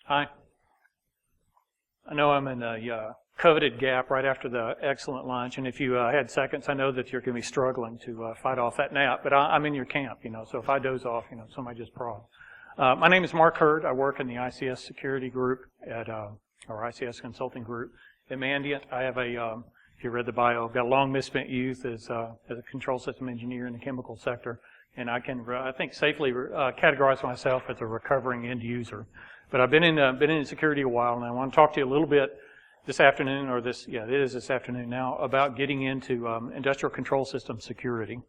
Hi. I know I'm in a coveted gap right after the excellent lunch, and if you had seconds, I know that you're going to be struggling to fight off that nap, but I'm in your camp, so if I doze off, somebody just prod. My name is Mark Hurd. I work in the ICS security group at, or ICS consulting group at Mandiant. I have if you read the bio, I've got a long misspent youth as a control system engineer in the chemical sector, and I can, I think, safely categorize myself as a recovering end user. But I've been in security a while, and I want to talk to you a little bit this afternoon, or it is this afternoon now, about getting into industrial control system security.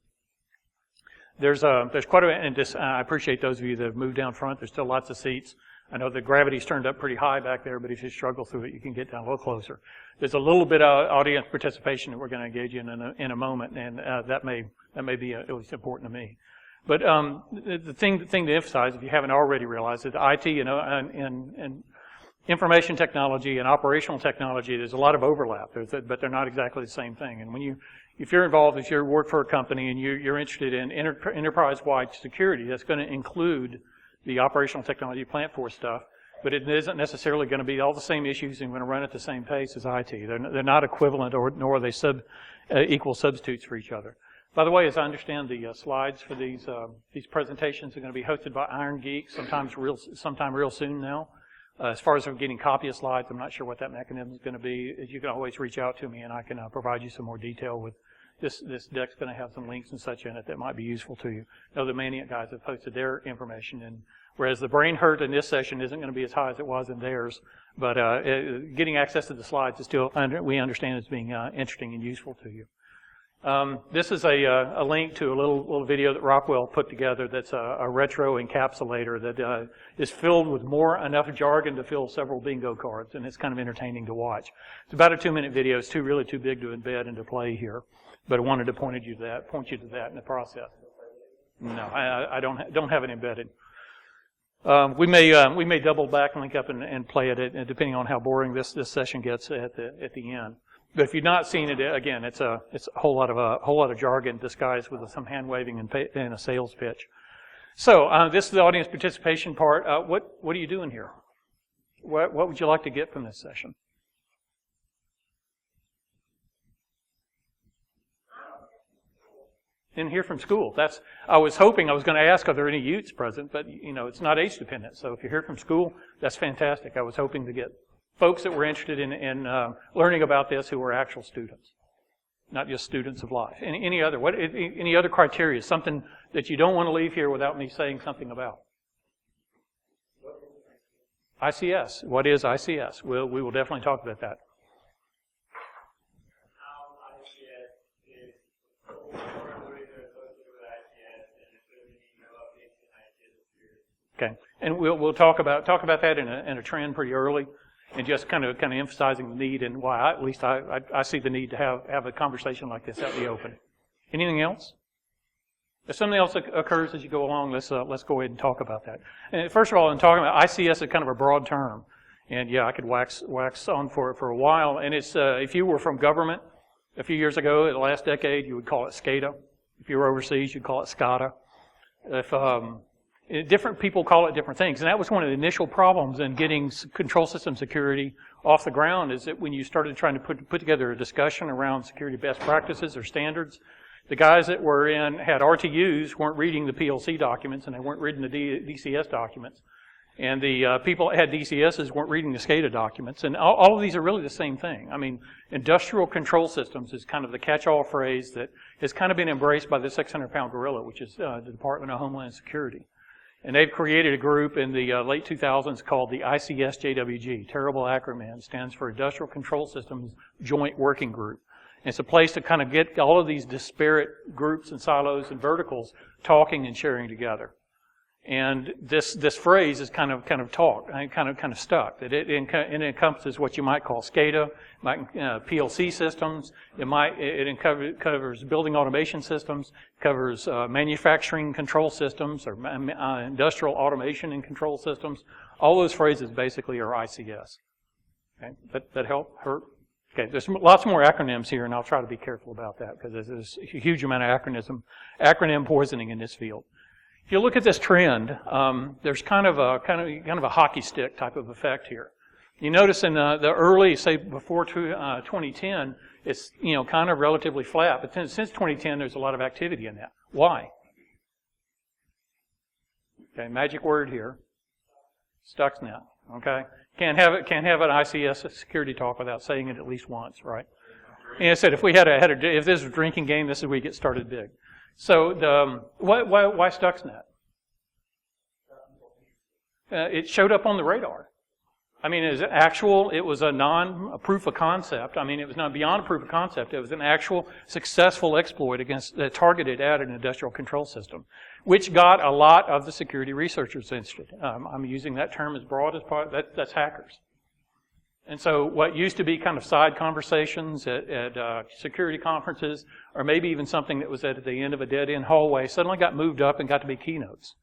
There's quite a, and I appreciate those of you that have moved down front. There's still lots of seats. I know the gravity's turned up pretty high back there, but if you struggle through it, you can get down a little closer. There's a little bit of audience participation that we're going to engage in a moment, and that may be at least important to me. But the thing to emphasize, if you haven't already realized, is IT and information technology and operational technology, there's a lot of overlap, but they're not exactly the same thing. And if you're involved, if you work for a company and you're interested in enterprise-wide security, that's going to include the operational technology plant force stuff, but it isn't necessarily going to be all the same issues and going to run at the same pace as IT. They're not equivalent, nor are they equal substitutes for each other. By the way, as I understand, the slides for these presentations are going to be hosted by Iron Geek sometime real soon now. As far as getting copy of slides, I'm not sure what that mechanism is going to be. You can always reach out to me, and I can provide you some more detail with this. This deck's going to have some links and such in it that might be useful to you. I know the Mandiant guys have posted their information, and whereas the brain hurt in this session isn't going to be as high as it was in theirs, but getting access to the slides is still, we understand, as being interesting and useful to you. This is a link to a little video that Rockwell put together that's a retro encapsulator that is filled with enough jargon to fill several bingo cards, and it's kind of entertaining to watch. It's about a 2-minute video. It's really too big to embed and to play here, but I wanted to point you to that in the process. No, I don't have it embedded. We may double back and link up and play it, depending on how boring this session gets at the end. But if you've not seen it, again, it's a whole lot of jargon disguised with some hand waving and a sales pitch. So this is the audience participation part. What are you doing here? What would you like to get from this session? Didn't hear from school. I was hoping I was going to ask, are there any Utes present? But it's not age dependent. So if you're here from school, that's fantastic. I was hoping to get folks that were interested in learning about this who were actual students, not just students of life. Any other criteria, something that you don't want to leave here without me saying something about? ICS. What is ICS? We will definitely talk about that. Okay, and we'll talk about that in a trend pretty early. And just kind of emphasizing the need and why at least I see the need to have a conversation like this out in the open. Anything else? If something else occurs as you go along, let's go ahead and talk about that. And first of all, in talking about ICS, is kind of a broad term, and yeah, I could wax on for a while. And it's if you were from government a few years ago, the last decade, you would call it SCADA. If you were overseas, you'd call it SCADA. Different people call it different things, and that was one of the initial problems in getting control system security off the ground, is that when you started trying to put together a discussion around security best practices or standards, the guys that had RTUs weren't reading the PLC documents, and they weren't reading the DCS documents, and the people that had DCSs weren't reading the SCADA documents, and all of these are really the same thing. I mean, industrial control systems is kind of the catch-all phrase that has kind of been embraced by the 600-pound gorilla, which is the Department of Homeland Security. And they've created a group in the late 2000s called the ICS JWG. Terrible acronym. Stands for Industrial Control Systems Joint Working Group. And it's a place to kind of get all of these disparate groups and silos and verticals talking and sharing together. And this phrase is kind of stuck. That it encompasses what you might call SCADA, PLC systems. It covers building automation systems, covers manufacturing control systems, or industrial automation and control systems. All those phrases basically are ICS. Okay, that help? Hurt? Okay, there's lots more acronyms here, and I'll try to be careful about that because there's a huge amount of acronym poisoning in this field. If you look at this trend, there's kind of a hockey stick type of effect here. You notice in the early, say before 2010, it's kind of relatively flat. But since 2010, there's a lot of activity in that. Why? Okay, magic word here. Stuxnet. Okay, can't have an ICS security talk without saying it at least once, right? And I said if we if this was a drinking game, this is where we get started big. So why Stuxnet? It showed up on the radar. I mean, it was a proof of concept. I mean, it was not beyond a proof of concept. It was an actual successful exploit targeted at an industrial control system, which got a lot of the security researchers interested. I'm using that term as broad as that's hackers. And so what used to be kind of side conversations at security conferences, or maybe even something that was at the end of a dead-end hallway, suddenly got moved up and got to be keynotes.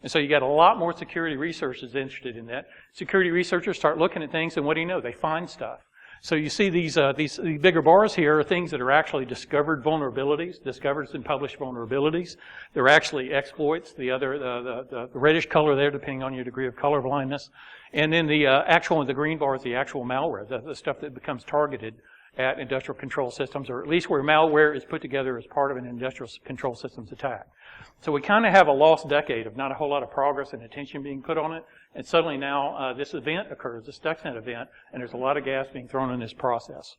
And so you got a lot more security researchers interested in that. Security researchers start looking at things, and what do you know? They find stuff. So you see these bigger bars here are things that are actually discovered vulnerabilities, discovered and published vulnerabilities. They're actually exploits. The reddish color there, depending on your degree of color blindness. And then the green bar is the actual malware, the stuff that becomes targeted at industrial control systems, or at least where malware is put together as part of an industrial control systems attack. So we kind of have a lost decade of not a whole lot of progress and attention being put on it, and suddenly now this event occurs, this Stuxnet event, and there's a lot of gas being thrown in this process.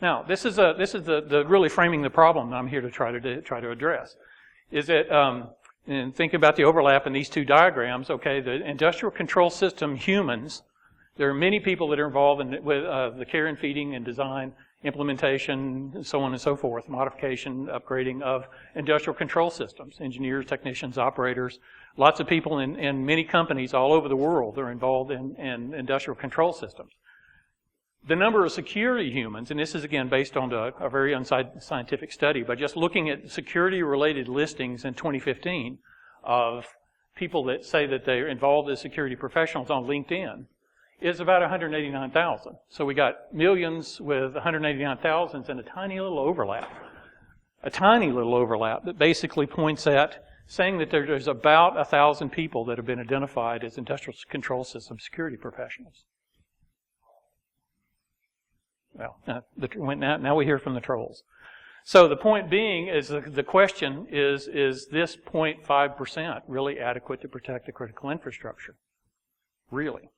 Now, this is the really framing the problem that I'm here to try to address. Is that and think about the overlap in these two diagrams. Okay, the industrial control system humans. There are many people that are involved with the care and feeding and design, implementation, and so on and so forth, modification, upgrading of industrial control systems, engineers, technicians, operators. Lots of people in many companies all over the world are involved in industrial control systems. The number of security humans, and this is again based on a very unscientific study, by just looking at security-related listings in 2015 of people that say that they're involved as security professionals on LinkedIn, is about 189,000. So we got millions with 189,000 and a tiny little overlap. A tiny little overlap that basically points at saying that there's about 1,000 people that have been identified as industrial control system security professionals. Well, now we hear from the trolls. So the point being is the question is this 0.5% really adequate to protect the critical infrastructure? Really?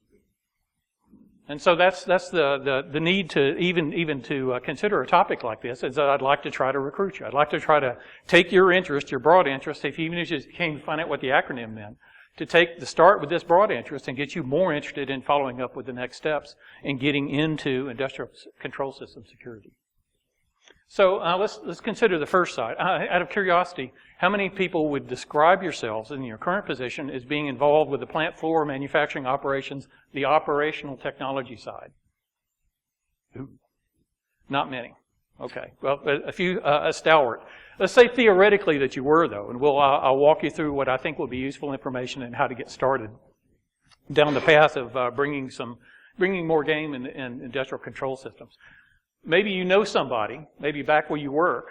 And so that's the need to even to consider a topic like this is that I'd like to try to recruit you. I'd like to try to take your interest, your broad interest, even if you just came to find out what the acronym meant, to start with this broad interest and get you more interested in following up with the next steps and getting into industrial control system security. So let's consider the first side. Out of curiosity, how many people would describe yourselves in your current position as being involved with the plant floor, manufacturing operations, the operational technology side? Ooh, not many. Okay. Well, a few, a stalwart. Let's say theoretically that you were, though, and I'll walk you through what I think will be useful information and how to get started down the path of bringing more game in industrial control systems. Maybe you know somebody, maybe back where you work,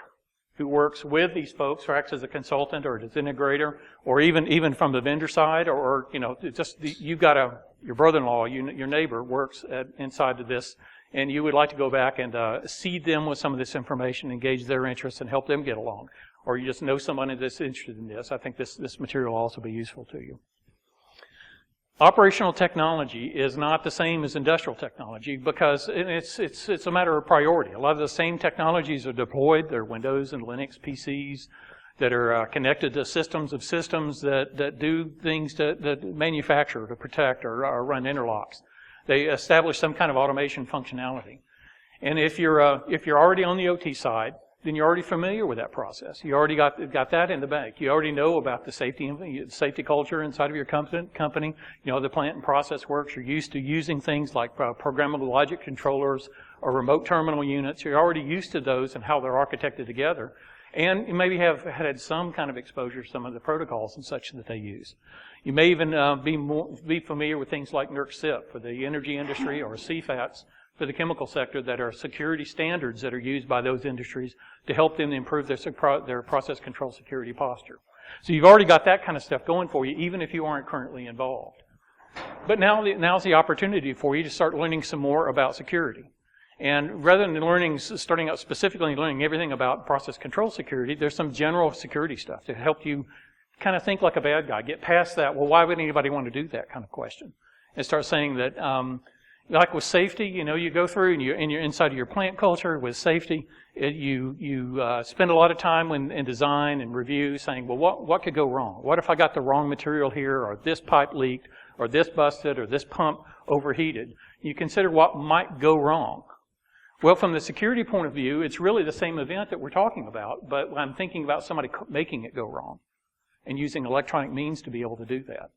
who works with these folks, or acts as a consultant or as an integrator, or even from the vendor side, or you've got your brother-in-law, your neighbor works inside of this, and you would like to go back and seed them with some of this information, engage their interests, and help them get along. Or you just know somebody that's interested in this. I think this material will also be useful to you. Operational technology is not the same as industrial technology because it's a matter of priority. A lot of the same technologies are deployed. They're Windows and Linux PCs that are connected to systems of systems that do things that manufacture, to protect, or run interlocks. They establish some kind of automation functionality. And if you're already on the OT side, then you're already familiar with that process. You already got that in the bank. You already know about the safety culture inside of your company. You know how the plant and process works. You're used to using things like programmable logic controllers or remote terminal units. You're already used to those and how they're architected together. And you maybe have had some kind of exposure to some of the protocols and such that they use. You may even be familiar with things like NERC-CIP for the energy industry, or CFATs for the chemical sector, that are security standards that are used by those industries to help them improve their process control security posture. So you've already got that kind of stuff going for you, even if you aren't currently involved. But now's the opportunity for you to start learning some more about security. And rather than starting out specifically learning everything about process control security, there's some general security stuff to help you kind of think like a bad guy. Get past that, well, why would anybody want to do that kind of question? And start saying that, like with safety, you go through and you're inside of your plant culture with safety, you spend a lot of time in design and review saying, well, what could go wrong? What if I got the wrong material here, or this pipe leaked, or this busted, or this pump overheated? You consider what might go wrong. Well, from the security point of view, it's really the same event that we're talking about, but I'm thinking about somebody making it go wrong and using electronic means to be able to do that.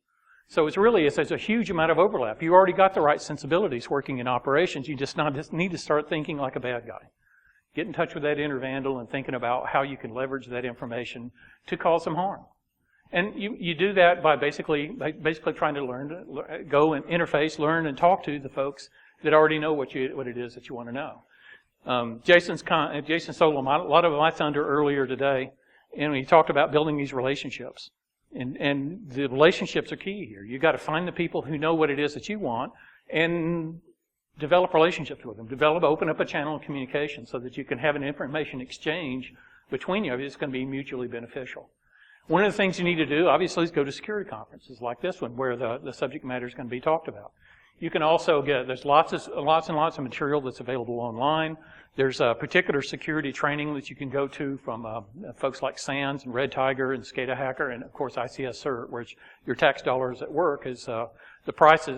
So there's a huge amount of overlap. You already got the right sensibilities working in operations. You just need to start thinking like a bad guy. Get in touch with that inner vandal and thinking about how you can leverage that information to cause some harm. And you do that by basically trying to go and interface, learn, and talk to the folks that already know what it is that you want to know. Jason stole a lot of my thunder earlier today, and he talked about building these relationships. And the relationships are key here. You've got to find the people who know what it is that you want and develop relationships with them. Open up a channel of communication so that you can have an information exchange between you. It's going to be mutually beneficial. One of the things you need to do, obviously, is go to security conferences like this one, where the subject matter is going to be talked about. You can also there's lots and lots of material that's available online. There's a particular security training that you can go to from folks like SANS and Red Tiger and SCADA Hacker, and of course ICS Cert, which your tax dollars at work is the price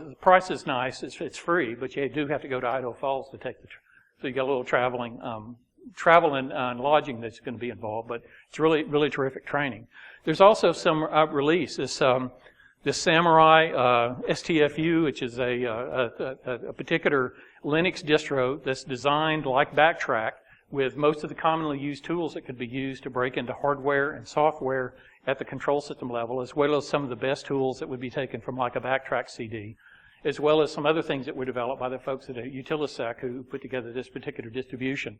is nice. It's free, but you do have to go to Idaho Falls to take so you got a little travel and lodging that's going to be involved. But it's really terrific training. There's also some release. This Samurai STFU, which is a particular Linux distro that's designed like Backtrack with most of the commonly used tools that could be used to break into hardware and software at the control system level, as well as some of the best tools that would be taken from like a Backtrack CD, as well as some other things that were developed by the folks at Utilisec who put together this particular distribution.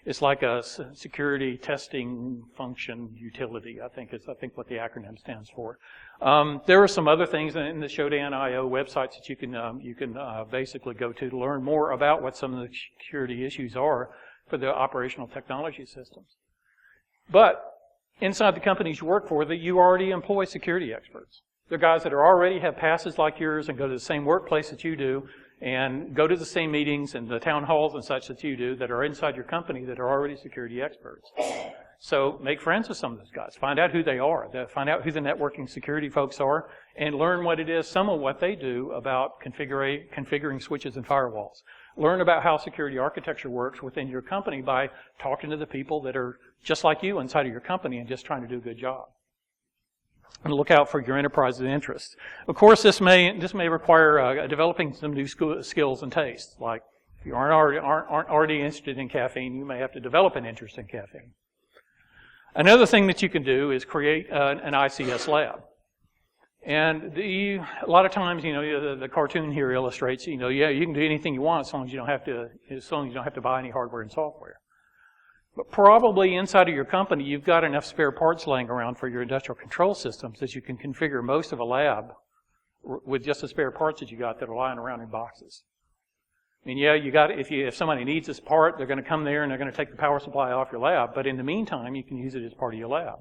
It's like a security testing function utility, I think what the acronym stands for. There are some other things in the Shodan.io websites that you can basically go to learn more about what some of the security issues are for the operational technology systems. But inside the companies you work for, that you already employ security experts. They're guys that already have passes like yours and go to the same workplace that you do, and go to the same meetings and the town halls and such that you do that are inside your company that are already security experts. So make friends with some of those guys. Find out who they are. Find out who the networking security folks are and learn what it is, some of what they do about configuring switches and firewalls. Learn about how security architecture works within your company by talking to the people that are just like you inside of your company and just trying to do a good job. And look out for your enterprise's interests. Of course, this may require developing some new skills and tastes. Like if you aren't already interested in caffeine, you may have to develop an interest in caffeine. Another thing that you can do is create an ICS lab. And a lot of times, the cartoon here illustrates, you can do anything you want as long as you don't have to buy any hardware and software. But probably inside of your company, you've got enough spare parts laying around for your industrial control systems that you can configure most of a lab with just the spare parts that you got that are lying around in boxes. I mean, if somebody needs this part, they're going to come there and they're going to take the power supply off your lab. But in the meantime, you can use it as part of your lab.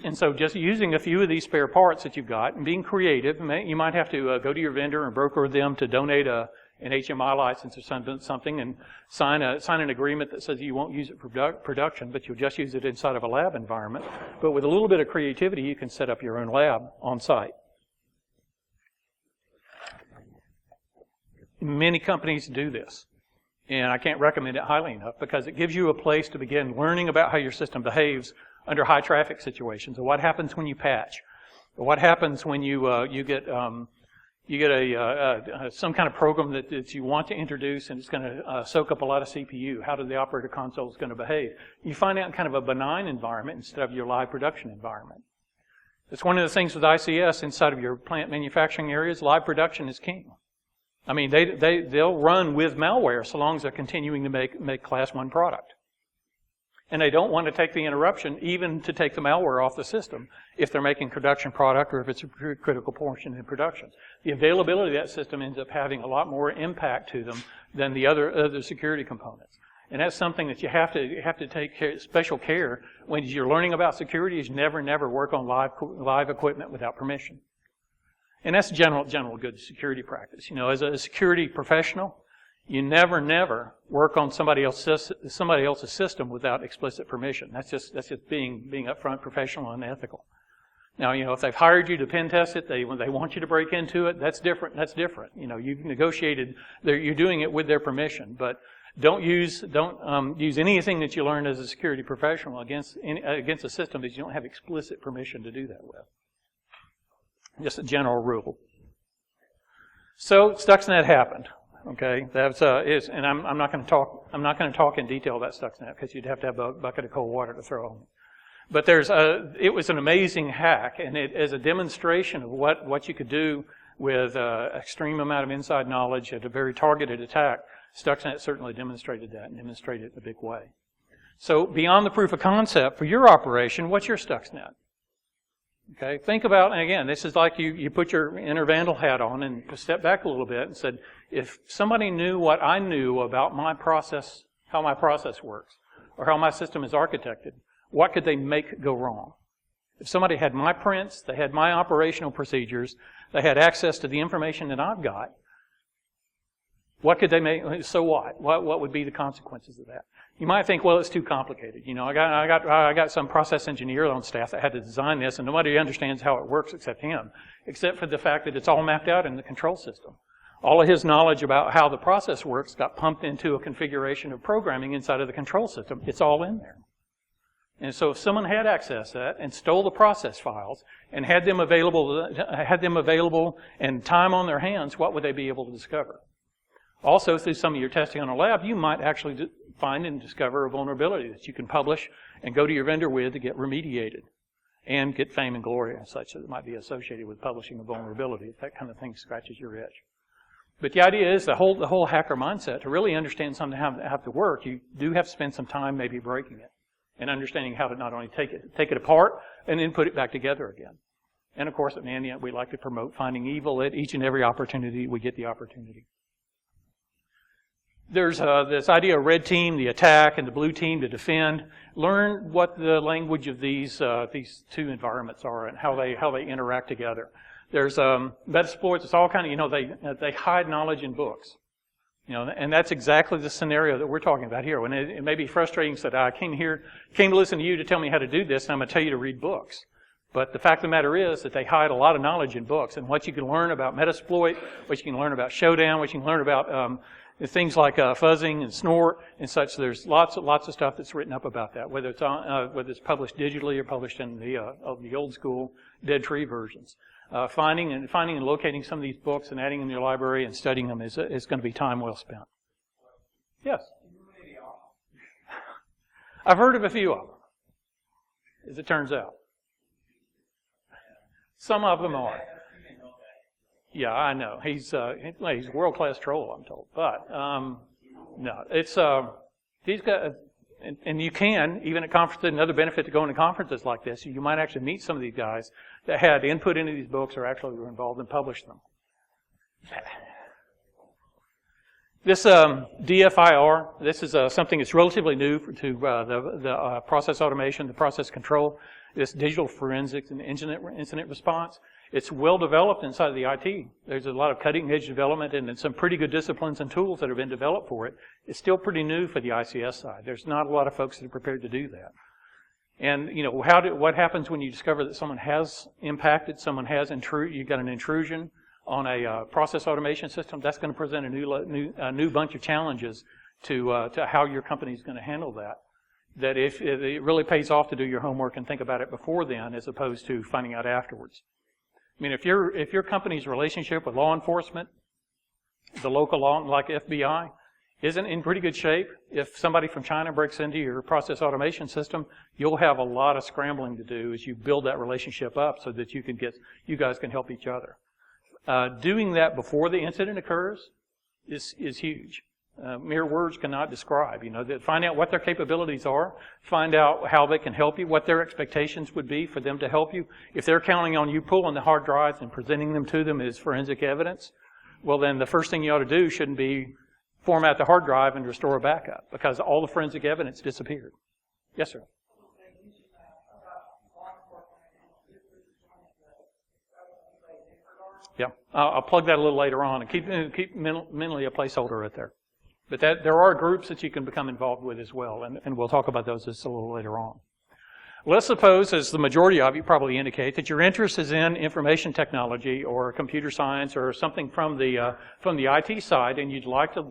And so just using a few of these spare parts that you've got and being creative, you might have to go to your vendor and broker them to donate an HMI license or something and sign an agreement that says you won't use it for production, but you'll just use it inside of a lab environment. But with a little bit of creativity, you can set up your own lab on site. Many companies do this, and I can't recommend it highly enough because it gives you a place to begin learning about how your system behaves under high traffic situations, or what happens when you patch, or what happens when you get some kind of program that you want to introduce and it's going to soak up a lot of CPU. How the operator console is going to behave. You find out in kind of a benign environment instead of your live production environment. It's one of the things with ICS inside of your plant manufacturing areas. Live production is king. I mean, they'll run with malware so long as they're continuing to make class 1 product. And they don't want to take the interruption, even to take the malware off the system, if they're making production product or if it's a critical portion in production. The availability of that system ends up having a lot more impact to them than the other security components. And that's something that you have to take special care when you're learning about security. Is never work on live equipment without permission. And that's general good security practice. As a security professional, you never work on somebody else's system without explicit permission. That's just being upfront, professional, and ethical. Now, if they've hired you to pen test it, they want you to break into it. That's different. You've negotiated. You're doing it with their permission, but don't use anything that you learned as a security professional against a system that you don't have explicit permission to do that with. Just a general rule. So Stuxnet happened. Okay, and I'm not going to talk in detail about Stuxnet because you'd have to have a bucket of cold water to throw on it. But it was an amazing hack, and it as a demonstration of what you could do with extreme amount of inside knowledge at a very targeted attack. Stuxnet certainly demonstrated that, and demonstrated it in a big way. So beyond the proof of concept for your operation, what's your Stuxnet? Okay, think about, and again, this is like you put your inner vandal hat on and step back a little bit and said, if somebody knew what I knew about my process, how my process works, or how my system is architected, what could they make go wrong? If somebody had my prints, they had my operational procedures, they had access to the information that I've got, what could they make? So what? What would be the consequences of that? You might think, well, it's too complicated. I got some process engineer on staff that had to design this, and nobody understands how it works except him, except for the fact that it's all mapped out in the control system. All of his knowledge about how the process works got pumped into a configuration of programming inside of the control system. It's all in there. And so if someone had access to that and stole the process files and had them available and time on their hands, what would they be able to discover? Also, through some of your testing on a lab, you might actually find and discover a vulnerability that you can publish and go to your vendor with to get remediated and get fame and glory and such that might be associated with publishing a vulnerability if that kind of thing scratches your itch. But the idea is the whole hacker mindset, to really understand something have to work, you do have to spend some time maybe breaking it and understanding how to not only take it apart and then put it back together again. And of course at Mandiant we like to promote finding evil at each and every opportunity we get the opportunity. There's this idea of red team, the attack, and the blue team, to defend. Learn what the language of these two environments are and how they interact together. There's Metasploits. It's all kind of they hide knowledge in books, and that's exactly the scenario that we're talking about here. When it may be frustrating that I came to listen to you to tell me how to do this, and I'm going to tell you to read books. But the fact of the matter is that they hide a lot of knowledge in books, and what you can learn about Metasploit, what you can learn about Showdown, what you can learn about things like fuzzing and snort and such. There's lots of stuff that's written up about that, whether it's published digitally or published in the old school dead tree versions. Finding and locating some of these books and adding them to your library and studying them is going to be time well spent. Yes. I've heard of a few of them, as it turns out. Some of them are. Yeah, I know. He's a world-class troll, I'm told. But no, it's these guys, and you can even at conferences. Another benefit to going to conferences like this, you might actually meet some of these guys that had input into these books or actually were involved and published them. This DFIR, this is something that's relatively new to the process automation, the process control. This digital forensics and incident response. It's well developed inside of the IT. There's a lot of cutting edge development and some pretty good disciplines and tools that have been developed for it. It's still pretty new for the ICS side. There's not a lot of folks that are prepared to do that. And what happens when you discover that someone has impacted, you got an intrusion on a process automation system? That's going to present a new bunch of challenges to how your company is going to handle that. That if it really pays off to do your homework and think about it before then, as opposed to finding out afterwards. I mean, if your company's relationship with law enforcement, the local law like FBI, isn't in pretty good shape, if somebody from China breaks into your process automation system, you'll have a lot of scrambling to do as you build that relationship up so that you guys can help each other. Doing that before the incident occurs is huge. Mere words cannot describe. Find out what their capabilities are, find out how they can help you, what their expectations would be for them to help you. If they're counting on you pulling the hard drives and presenting them to them as forensic evidence, well then the first thing you ought to do shouldn't be format the hard drive and restore a backup, because all the forensic evidence disappeared. Yes, sir. Yeah, I'll plug that a little later on and keep mentally a placeholder right there. But there are groups that you can become involved with as well, and we'll talk about those just a little later on. Let's suppose, as the majority of you probably indicate, that your interest is in information technology or computer science or something from the IT side, and you'd like to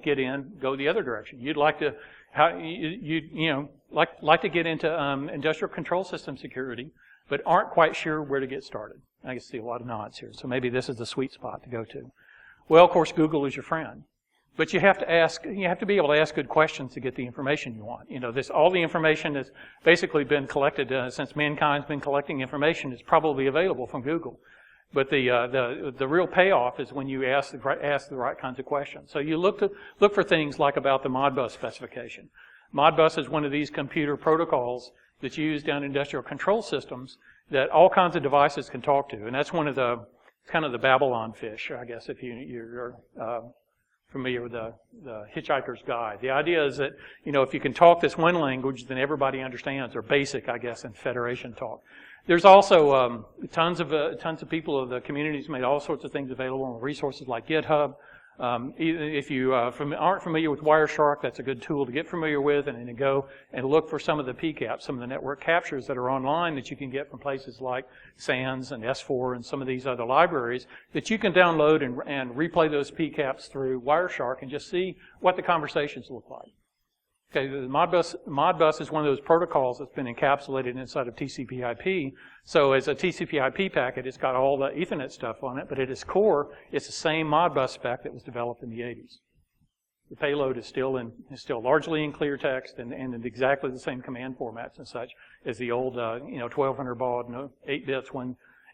go the other direction. You'd like to like to get into industrial control system security, but aren't quite sure where to get started. I can see a lot of nods here, so maybe this is the sweet spot to go to. Well, of course, Google is your friend. But you have to be able to ask good questions to get the information you want. All the information has basically been collected since mankind's been collecting information. It's probably available from Google. But the real payoff is when you ask the right kinds of questions. So you look for things like about the Modbus specification. Modbus is one of these computer protocols that's used down in industrial control systems that all kinds of devices can talk to. And that's one of kind of the Babylon fish, I guess, if you're familiar with the Hitchhiker's Guide. The idea is that, if you can talk this one language, then everybody understands, or basic, I guess, in Federation talk. There's also tons of people of the communities made all sorts of things available on resources like GitHub. If you aren't familiar with Wireshark, that's a good tool to get familiar with, and then go and look for some of the PCAPs, some of the network captures that are online that you can get from places like SANS and S4 and some of these other libraries that you can download and replay those PCAPs through Wireshark and just see what the conversations look like. Okay, the Modbus is one of those protocols that's been encapsulated inside of TCP/IP. So as a TCP/IP packet, it's got all the Ethernet stuff on it, but at its core, it's the same Modbus spec that was developed in the 80s. The payload is still largely in clear text and in exactly the same command formats and such as the old 1200 baud, 8 bits,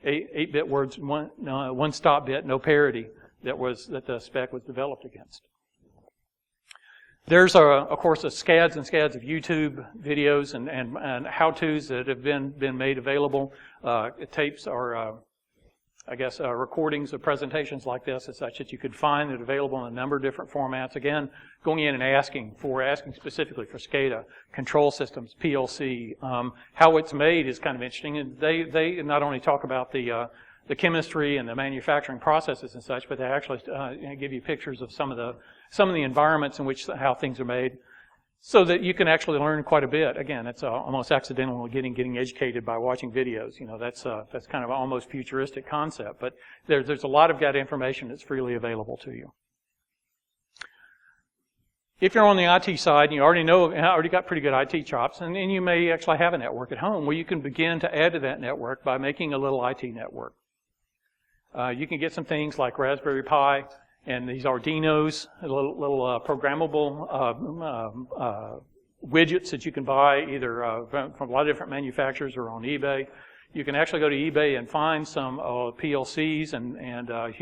8 bit words, one stop bit, no parity that the spec was developed against. There's, of course, scads and scads of YouTube videos and how-tos that have been made available. Tapes or, recordings of presentations like this and such that you could find that are available in a number of different formats. Again, going in and asking specifically for SCADA, control systems, PLC. How it's made is kind of interesting. And they not only talk about the chemistry and the manufacturing processes and such, but they actually give you pictures of some of the environments in which how things are made, so that you can actually learn quite a bit. Again, it's almost accidental getting educated by watching videos. That's kind of an almost futuristic concept, but there's a lot of that information that's freely available to you. If you're on the IT side, and you already got pretty good IT chops, and you may actually have a network at home where you can begin to add to that network by making a little IT network. You can get some things like Raspberry Pi and these Arduinos, little programmable widgets that you can buy either from a lot of different manufacturers or on eBay. You can actually go to eBay and find some PLCs and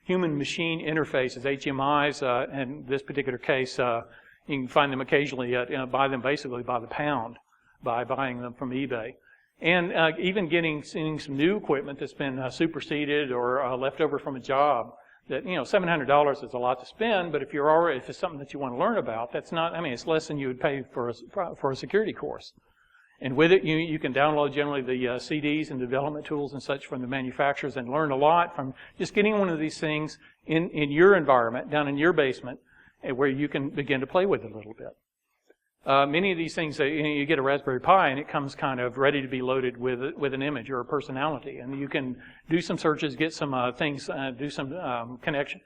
human-machine interfaces, HMIs. In this particular case, you can find them occasionally, buy them basically by the pound by buying them from eBay. And even seeing some new equipment that's been superseded or left over from a job. That $700 is a lot to spend, but if it's something that you want to learn about, that's not. It's less than you would pay for a security course. And with it, you can download generally the CDs and development tools and such from the manufacturers and learn a lot from just getting one of these things in your environment, down in your basement, where you can begin to play with it a little bit. Many of these things, you get a Raspberry Pi and it comes kind of ready to be loaded with an image or a personality, and you can do some searches, get some things, do some connection.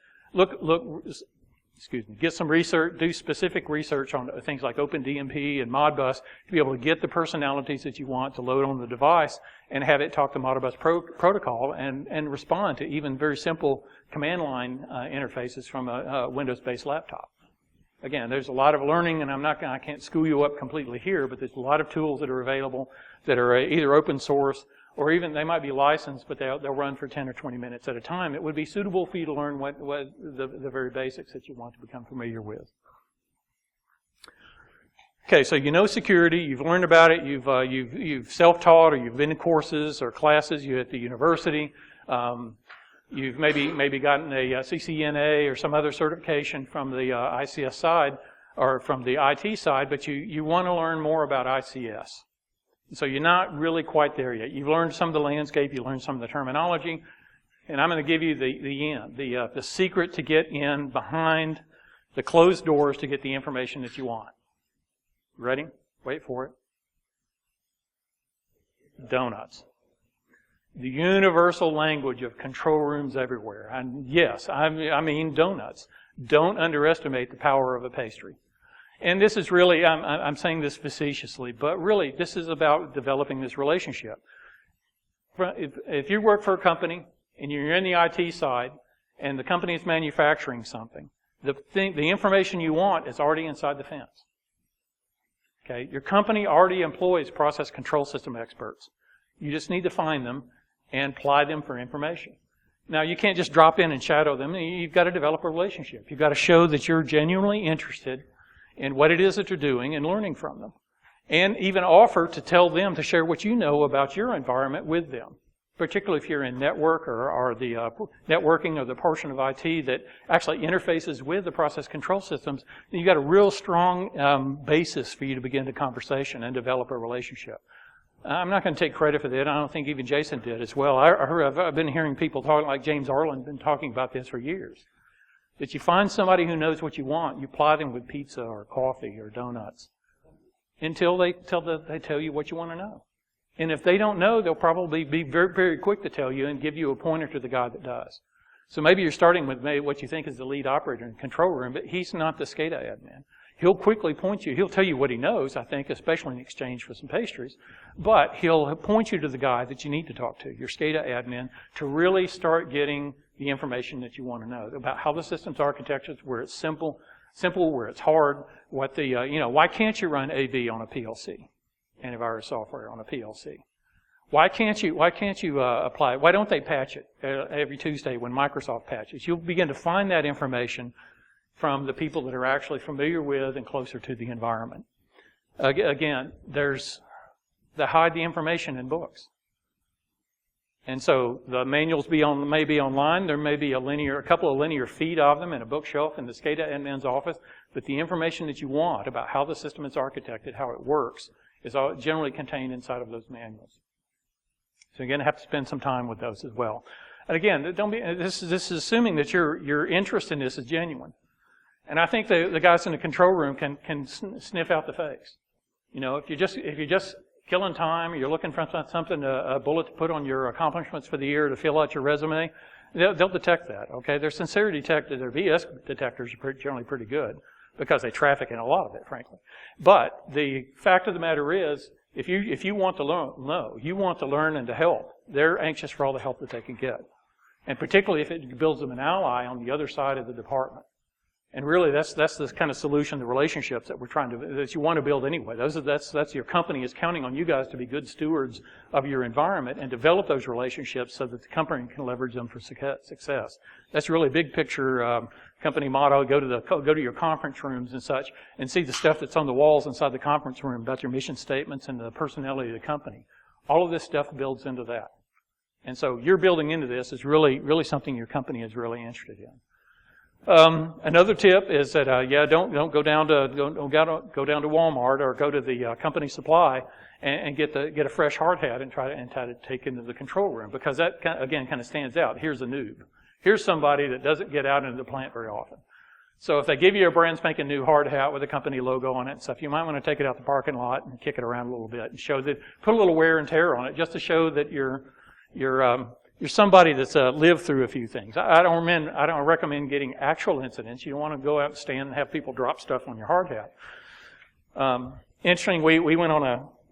Get some research, do specific research on things like OpenDMP and Modbus to be able to get the personalities that you want to load on the device and have it talk to Modbus protocol and respond to even very simple command line interfaces from a Windows-based laptop. Again, there's a lot of learning, and I can't school you up completely here, but there's a lot of tools that are available that are either open source or even they might be licensed, but they'll run for 10 or 20 minutes at a time. It would be suitable for you to learn what the very basics that you want to become familiar with. Okay, so you know security, you've learned about it, you've self-taught, or you've been in courses or classes, you're at the university, you've maybe gotten a CCNA or some other certification from the ICS side or from the IT side, but you want to learn more about ICS. So you're not really quite there yet. You've learned some of the landscape, you learned some of the terminology, and I'm going to give you the secret to get in behind the closed doors to get the information that you want. Ready? Wait for it. Doughnuts. The universal language of control rooms everywhere. And yes, I mean doughnuts. Don't underestimate the power of a pastry. And this is really, I'm saying this facetiously, but really this is about developing this relationship. If you work for a company and you're in the IT side and the company is manufacturing something, the information you want is already inside the fence. Okay, your company already employs process control system experts. You just need to find them and apply them for information. Now, you can't just drop in and shadow them. You've got to develop a relationship. You've got to show that you're genuinely interested in what it is that you're doing and learning from them. And even offer to tell them to share what you know about your environment with them. Particularly if you're in network or the networking or the portion of IT that actually interfaces with the process control systems, then you've got a real strong basis for you to begin the conversation and develop a relationship. I'm not going to take credit for that. I don't think even Jason did as well. I've been hearing people talking like James Arlen been talking about this for years. That you find somebody who knows what you want, you ply them with pizza or coffee or donuts until they tell you what you want to know. And if they don't know, they'll probably be very, very quick to tell you and give you a pointer to the guy that does. So maybe you're starting with maybe what you think is the lead operator in the control room, but he's not the SCADA admin. He'll quickly point you. He'll tell you what he knows, I think, especially in exchange for some pastries. But he'll point you to the guy that you need to talk to, your SCADA admin, to really start getting the information that you want to know about how the system's architected, where it's simple, where it's hard, what the, why can't you run AV on a PLC? Antivirus software on a PLC. Why can't you apply it? Why don't they patch it every Tuesday when Microsoft patches? You'll begin to find that information from the people that are actually familiar with and closer to the environment. Again, they hide the information in books. And so the manuals may be online. There may be a couple of linear feet of them in a bookshelf in the SCADA admin's office. But the information that you want about how the system is architected, how it works, is generally contained inside of those manuals. So you're going to have to spend some time with those as well. And again, this is assuming that your interest in this is genuine. And I think the guys in the control room can sniff out the fakes. If you're just killing time, you're looking for something, a bullet to put on your accomplishments for the year to fill out your resume, they'll detect that. Okay, their sincerity detectors, their BS detectors are generally pretty good, because they traffic in a lot of it, frankly. But the fact of the matter is, if you want to learn and to help, they're anxious for all the help that they can get. And particularly if it builds them an ally on the other side of the department. And really, that's the kind of solution, the relationships that you want to build anyway. That's your company is counting on you guys to be good stewards of your environment and develop those relationships so that the company can leverage them for success. That's really big picture company motto. Go to your conference rooms and such, and see the stuff that's on the walls inside the conference room about your mission statements and the personality of the company. All of this stuff builds into that. And so your building into this is really, really something your company is really interested in. Another tip is that don't go down to Walmart or go to the company supply and get a fresh hard hat and try to take into the control room, because that again kind of stands out. Here's a noob. Here's somebody that doesn't get out into the plant very often. So if they give you a brand spanking new hard hat with a company logo on it and stuff, you might want to take it out the parking lot and kick it around a little bit and put a little wear and tear on it just to show that you're somebody that's lived through a few things. I don't recommend getting actual incidents. You don't want to go out and stand and have people drop stuff on your hard hat. Interesting, we went on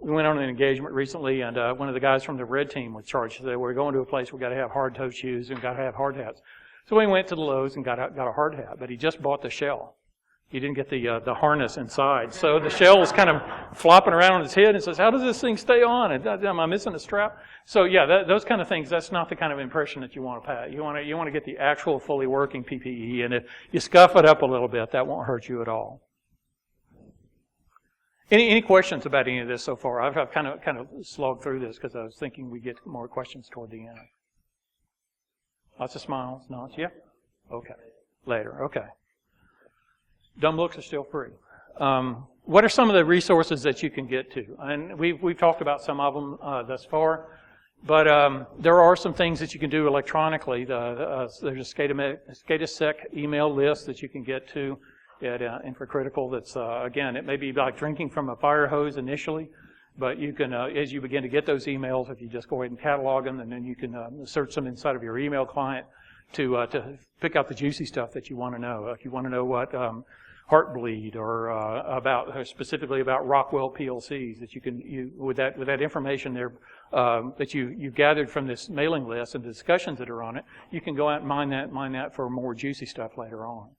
an engagement recently, and one of the guys from the red team was charged. They were going to a place where we got to have hard toe shoes and got to have hard hats. So we went to the Lowe's and got a hard hat, but he just bought the shell. He didn't get the harness inside. So the shell was kind of flopping around on his head and says, how does this thing stay on? Am I missing a strap? So yeah, those kind of things, that's not the kind of impression that you want to pass. You want to get the actual fully working PPE, and if you scuff it up a little bit, that won't hurt you at all. Any questions about any of this so far? I've kind of slogged through this because I was thinking we'd get more questions toward the end. Lots of smiles, nods. Yeah? Okay. Later. Okay. Dumb looks are still free. What are some of the resources that you can get to? And we've talked about some of them thus far, but there are some things that you can do electronically. There's a SCADASEC email list that you can get to at Infracritical. That's again, it may be like drinking from a fire hose initially, but you can, as you begin to get those emails, if you just go ahead and catalog them, and then you can search them inside of your email client to pick out the juicy stuff that you want to know. If you want to know what Heartbleed or specifically about Rockwell PLCs, that you can with that information there that you gathered from this mailing list and the discussions that are on it, you can go out and mine that for more juicy stuff later on.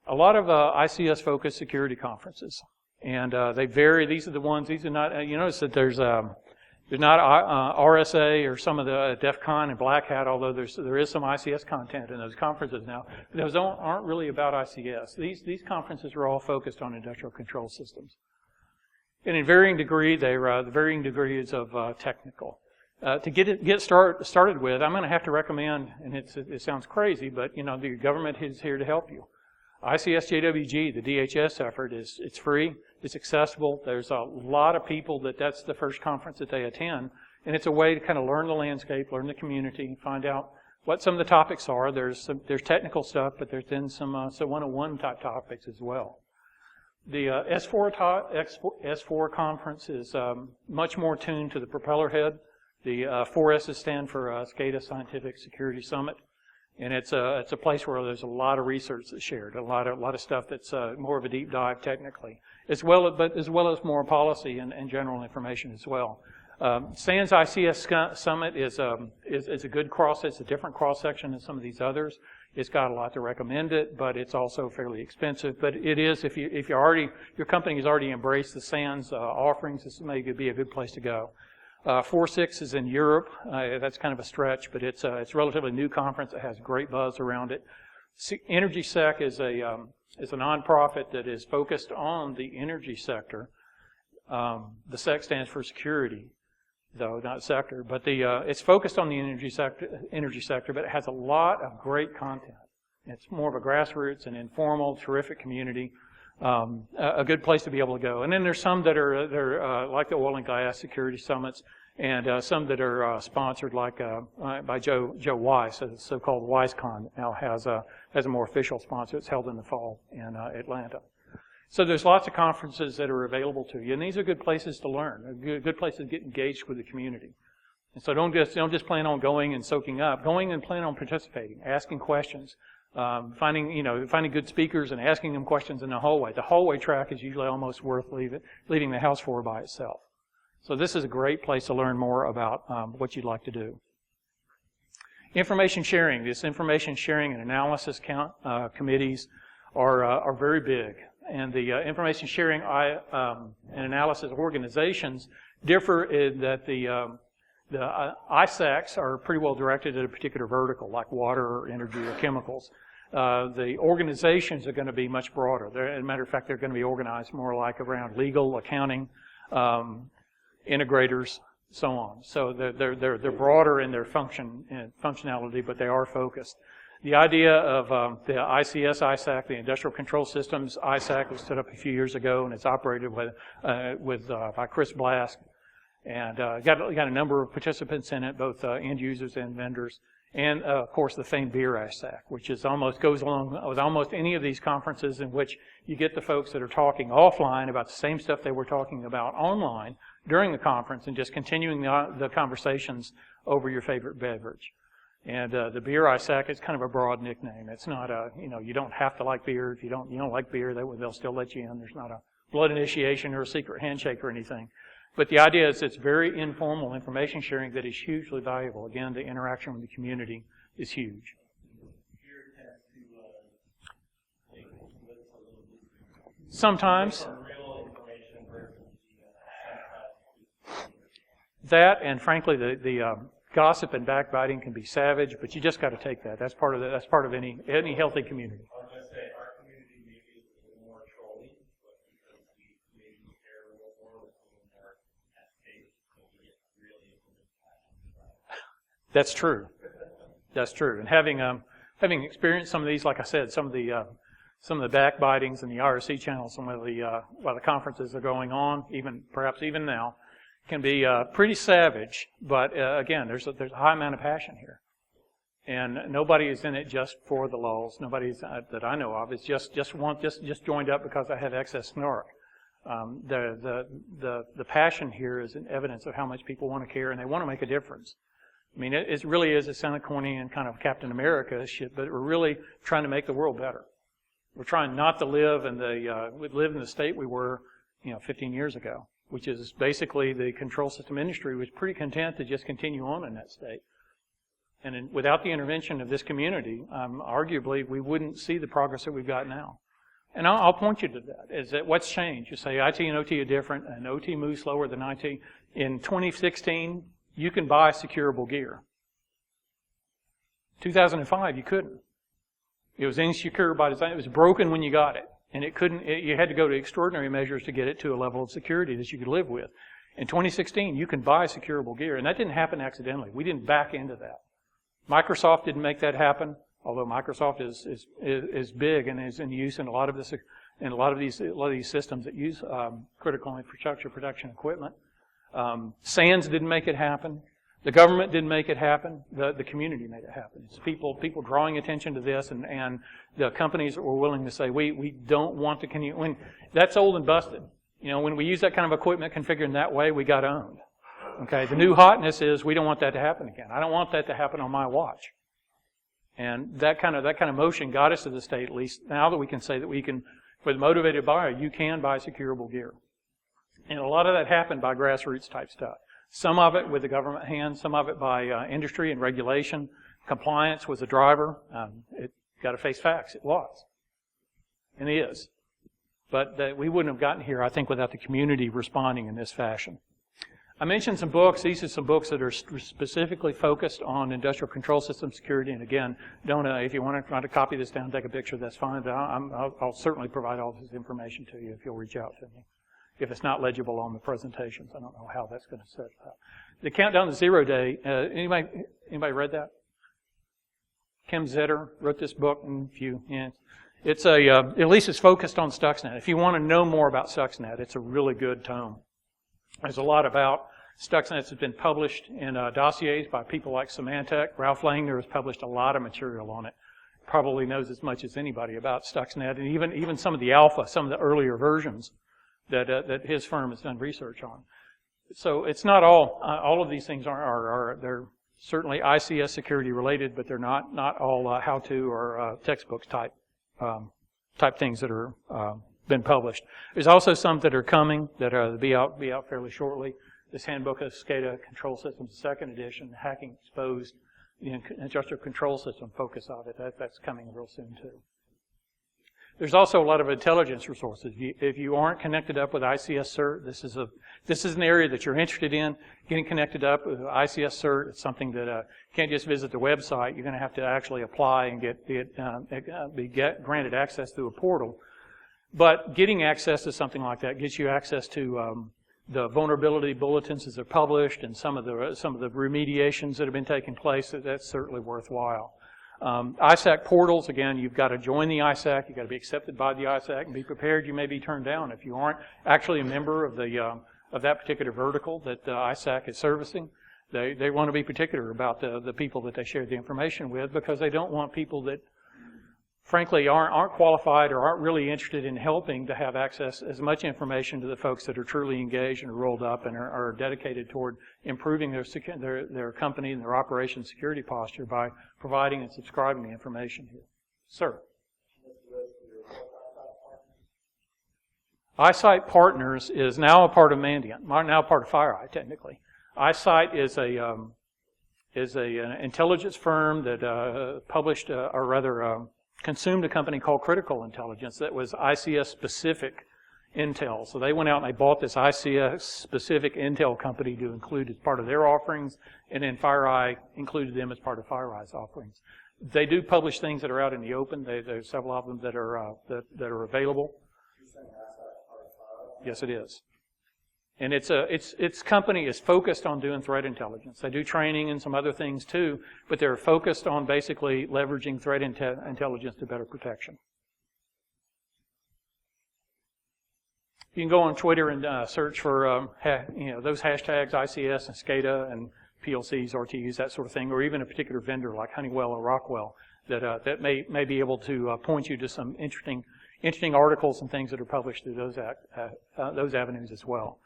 A lot of ICS focused security conferences. And they vary. These are the ones. These are not. You notice that there's not RSA or some of the DEF CON and Black Hat. Although there is some ICS content in those conferences now. Those aren't really about ICS. These conferences are all focused on industrial control systems, and in varying degree, the varying degrees of technical. To get started with, I'm going to have to recommend, and it sounds crazy, but the government is here to help you. ICS JWG, the DHS effort, it's free, it's accessible. There's a lot of people that's the first conference that they attend, and it's a way to kind of learn the landscape, learn the community, find out what some of the topics are. There's technical stuff, but there's then some 101 type topics as well. The S4 conference is much more tuned to the propeller head. The 4 S's stand for SCADA Scientific Security Summit. And it's a place where there's a lot of research that's shared, a lot of stuff that's more of a deep dive technically, as well as more policy and general information as well. SANS ICS Summit is a good it's a different cross section than some of these others. It's got a lot to recommend it, but it's also fairly expensive. But it is if your company has already embraced the SANS offerings, this may be a good place to go. 4.6 is in Europe. That's kind of a stretch, but it's a relatively new conference. It has great buzz around it. EnergySec is a nonprofit that is focused on the energy sector. The SEC stands for security, though not sector. But it's focused on the energy sector, but it has a lot of great content. It's more of a grassroots and informal, terrific community. A good place to be able to go. And then there's some that are like the oil and gas security summits, and some that are sponsored like by Joe Weiss, the so-called WeissCon, that now has a more official sponsor. It's held in the fall in Atlanta. So there's lots of conferences that are available to you, and these are good places to learn, good places to get engaged with the community. And so don't just plan on going and soaking up. Going and plan on participating, asking questions. Finding good speakers and asking them questions in the hallway. The hallway track is usually almost worth leaving the house for by itself. So this is a great place to learn more about what you'd like to do. Information sharing. This information sharing and analysis committees are very big, and the information sharing and analysis organizations differ in that the ISACs are pretty well directed at a particular vertical, like water or energy or chemicals. The organizations are going to be much broader. As a matter of fact, they're going to be organized more like around legal, accounting, integrators, so on. So they're broader in their functionality, but they are focused. The idea of the ICS ISAC, the Industrial Control Systems ISAC, was set up a few years ago, and it's operated by Chris Blask. And got a number of participants in it, both end users and vendors, and of course the famed beer ISAC, which goes along with almost any of these conferences in which you get the folks that are talking offline about the same stuff they were talking about online during the conference, and just continuing the conversations over your favorite beverage. And the beer ISAC is kind of a broad nickname. It's not you don't have to like beer. If you don't like beer, they'll still let you in. There's not a blood initiation or a secret handshake or anything. But the idea is it's very informal information sharing that is hugely valuable. Again, the interaction with the community is huge. Sometimes. That, and frankly, the gossip and backbiting can be savage, but you just got to take that. That's part of any healthy community. I was going to say, our community maybe is a little more trolly, but because we maybe care That's true. That's true. And having experienced some of these, like I said, some of the backbitings in the IRC channel, some of the while the conferences are going on, perhaps even now, can be pretty savage. But again, there's a high amount of passion here, and nobody is in it just for the lulz. Nobody's that I know of is just joined up because I have excess snark. The passion here is an evidence of how much people want to care and they want to make a difference. I mean, it really is a Seneconian kind of Captain America shit, but we're really trying to make the world better. We're trying not to live in the state we were, 15 years ago, which is basically the control system industry was pretty content to just continue on in that state. And without the intervention of this community, arguably we wouldn't see the progress that we've got now. And I'll point you to that. Is that what's changed? You say IT and OT are different, and OT moves slower than IT. In 2016, you can buy securable gear. 2005, you couldn't. It was insecure by design. It was broken when you got it. And you had to go to extraordinary measures to get it to a level of security that you could live with. In 2016, you can buy securable gear. And that didn't happen accidentally. We didn't back into that. Microsoft didn't make that happen, although Microsoft is big and is in use in a lot of these systems that use critical infrastructure protection equipment. SANS didn't make it happen. The government didn't make it happen. The community made it happen. It's people drawing attention to this, and the companies that were willing to say, we don't want to continue. When that's old and busted. When we use that kind of equipment configured in that way, we got owned. Okay, the new hotness is we don't want that to happen again. I don't want that to happen on my watch. And that kind of motion got us to the state, at least now that we can say that we can, for the motivated buyer, you can buy securable gear. And a lot of that happened by grassroots type stuff. Some of it with the government hand, some of it by industry and regulation. Compliance was a driver. It got to face facts. It was. And it is. But we wouldn't have gotten here, I think, without the community responding in this fashion. I mentioned some books. These are some books that are specifically focused on industrial control system security. And again, if you want to try to copy this down, take a picture, that's fine. But I'll certainly provide all this information to you if you'll reach out to me. If it's not legible on the presentations, I don't know how that's going to set up. The Countdown to Zero Day. Anybody read that? Kim Zetter wrote this book. It's at least it's focused on Stuxnet. If you want to know more about Stuxnet, it's a really good tome. There's a lot about Stuxnet that's been published in dossiers by people like Symantec. Ralph Langner has published a lot of material on it. Probably knows as much as anybody about Stuxnet, and even some of the alpha, some of the earlier versions that his firm has done research on. So it's not all of these things are they're certainly ICS security related, but they're not all how-to or textbooks type things that are been published. There's also some that are coming that will be out fairly shortly. This Handbook of SCADA Control Systems, second edition, Hacking Exposed, the industrial control system focus of it. That's coming real soon too. There's also a lot of intelligence resources. If you aren't connected up with ICS CERT, this is an area that you're interested in. Getting connected up with ICS CERT, it's something that you can't just visit the website. You're going to have to actually apply and get granted access through a portal. But getting access to something like that gets you access to the vulnerability bulletins as they're published and some of the remediations that have been taking place. That's certainly worthwhile. ISAC portals, again, you've got to join the ISAC. You've got to be accepted by the ISAC and be prepared. You may be turned down if you aren't actually a member of that particular vertical that the ISAC is servicing. They want to be particular about the people that they share the information with because they don't want people that frankly aren't qualified or aren't really interested in helping to have access as much information to the folks that are truly engaged and rolled up and are dedicated toward improving their company and their operation security posture by providing and subscribing the information here. Sir. iSight Partners is now a part of Mandiant, now part of FireEye technically. iSight is an intelligence firm that published, or rather consumed a company called Critical Intelligence that was ICS-specific intel. So they went out and they bought this ICS-specific intel company to include as part of their offerings, and then FireEye included them as part of FireEye's offerings. They do publish things that are out in the open. There's several of them that are available. Yes, it is. And its company is focused on doing threat intelligence. They do training and some other things too, but they're focused on basically leveraging threat intelligence to better protection. You can go on Twitter and search for those hashtags, ICS and SCADA and PLCs, RTUs, that sort of thing, or even a particular vendor like Honeywell or Rockwell that may be able to point you to some interesting articles and things that are published through those avenues as well.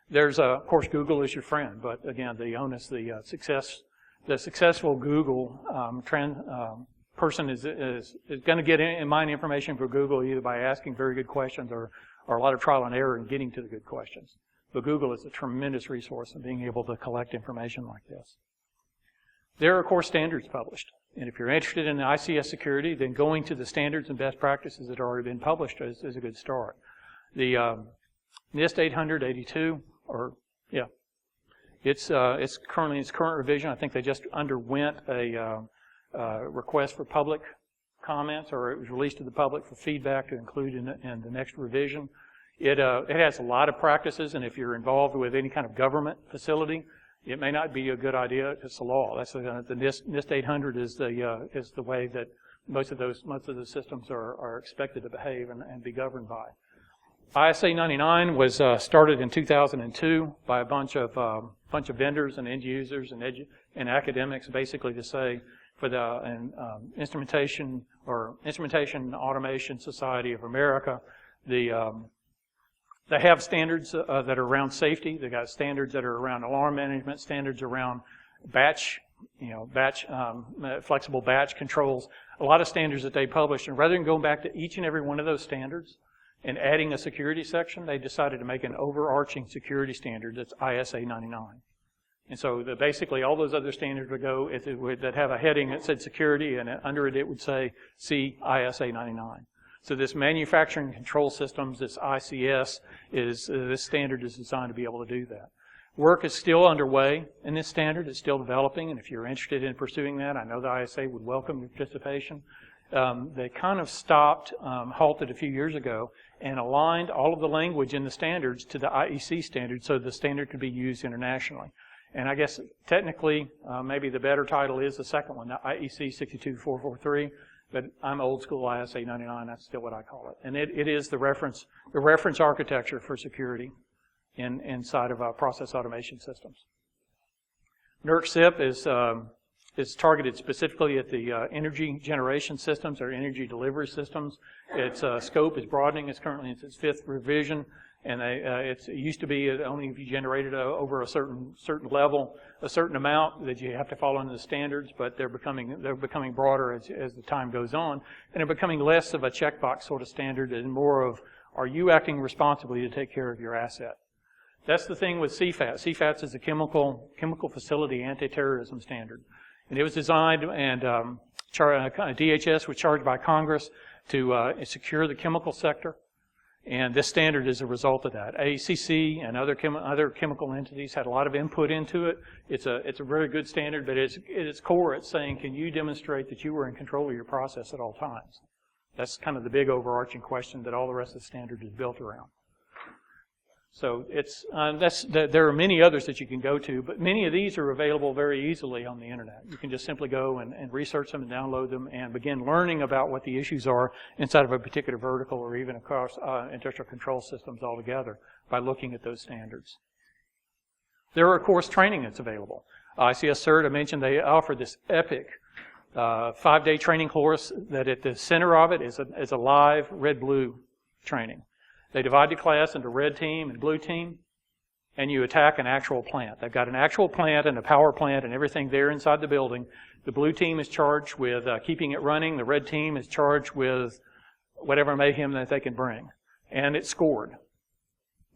There's of course Google is your friend, but again the onus, the successful Google person is going to get in mine information for Google either by asking very good questions or a lot of trial and error in getting to the good questions. But Google is a tremendous resource in being able to collect information like this. There are, of course, standards published. And if you're interested in ICS security, then going to the standards and best practices that have already been published is a good start. The NIST 800-82, it's currently in its current revision. I think they just underwent a request for public comments, or it was released to the public for feedback to include in the next revision. It has a lot of practices, and if you're involved with any kind of government facility, it may not be a good idea. It's the law. That's the NIST 800 is the way that most of those systems are expected to behave and be governed by. ISA 99 was started in 2002 by a bunch of vendors and end users and academics, basically to say for the Instrumentation Automation Society of America, they have standards that are around safety. They got standards that are around alarm management, standards around flexible batch controls. A lot of standards that they published, and rather than going back to each and every one of those standards and adding a security section, they decided to make an overarching security standard that's ISA 99. And so basically all those other standards would go that have a heading that said security, and under it would say see ISA 99. So this manufacturing control systems, this ICS, this standard is designed to be able to do that. Work is still underway in this standard. It's still developing, and if you're interested in pursuing that, I know the ISA would welcome your participation. They kind of halted a few years ago, and aligned all of the language in the standards to the IEC standard so the standard could be used internationally. And I guess technically, maybe the better title is the second one, the IEC 62443. But I'm old school ISA 99. That's still what I call it, and it is the reference architecture for security inside of process automation systems. NERC SIP is targeted specifically at the energy generation systems or energy delivery systems. Its scope is broadening. It's currently in its 5th revision. And it used to be only if you generated over a certain level, a certain amount that you have to follow into the standards. But they're becoming broader as the time goes on, and they're becoming less of a checkbox sort of standard and more of, are you acting responsibly to take care of your asset? That's the thing with CFATS. CFATS is a chemical facility anti-terrorism standard, and it was designed and DHS was charged by Congress to secure the chemical sector. And this standard is a result of that. ACC and other chemical entities had a lot of input into it. It's a very good standard, but at its core, it's saying, can you demonstrate that you were in control of your process at all times? That's kind of the big overarching question that all the rest of the standard is built around. So there are many others that you can go to, but many of these are available very easily on the internet. You can just simply go and research them and download them and begin learning about what the issues are inside of a particular vertical or even across industrial control systems altogether by looking at those standards. There are, of course, training that's available. ICS CERT, I mentioned, they offer this epic 5-day training course that at the center of it is a live red-blue training. They divide the class into red team and blue team, and you attack an actual plant. They've got an actual plant and a power plant and everything there inside the building. The blue team is charged with keeping it running. The red team is charged with whatever mayhem that they can bring. And it's scored.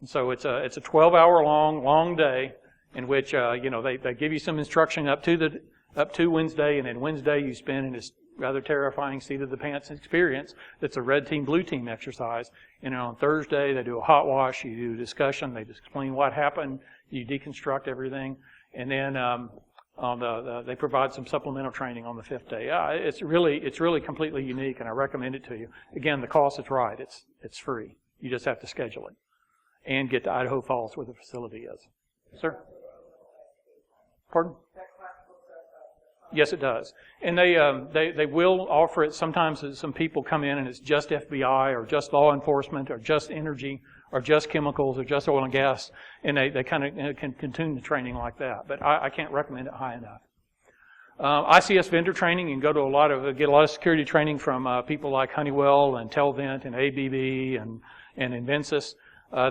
And so it's a 12-hour long day in which they give you some instruction up to Wednesday, and then Wednesday you spend in this rather terrifying seat of the pants experience that's a red team, blue team exercise. And on Thursday, they do a hot wash, you do a discussion, they explain what happened, you deconstruct everything, and then they provide some supplemental training on the 5th day. It's really completely unique, and I recommend it to you. Again, the cost is right. It's free. You just have to schedule it. and get to Idaho Falls where the facility is. Sir? Pardon? Yes, it does. And they will offer it. Sometimes some people come in and it's just FBI or just law enforcement or just energy or just chemicals or just oil and gas, and they kind of can continue the training like that. But I can't recommend it high enough. ICS vendor training, you can go to get a lot of security training from people like Honeywell and Telvent and ABB and Invensys.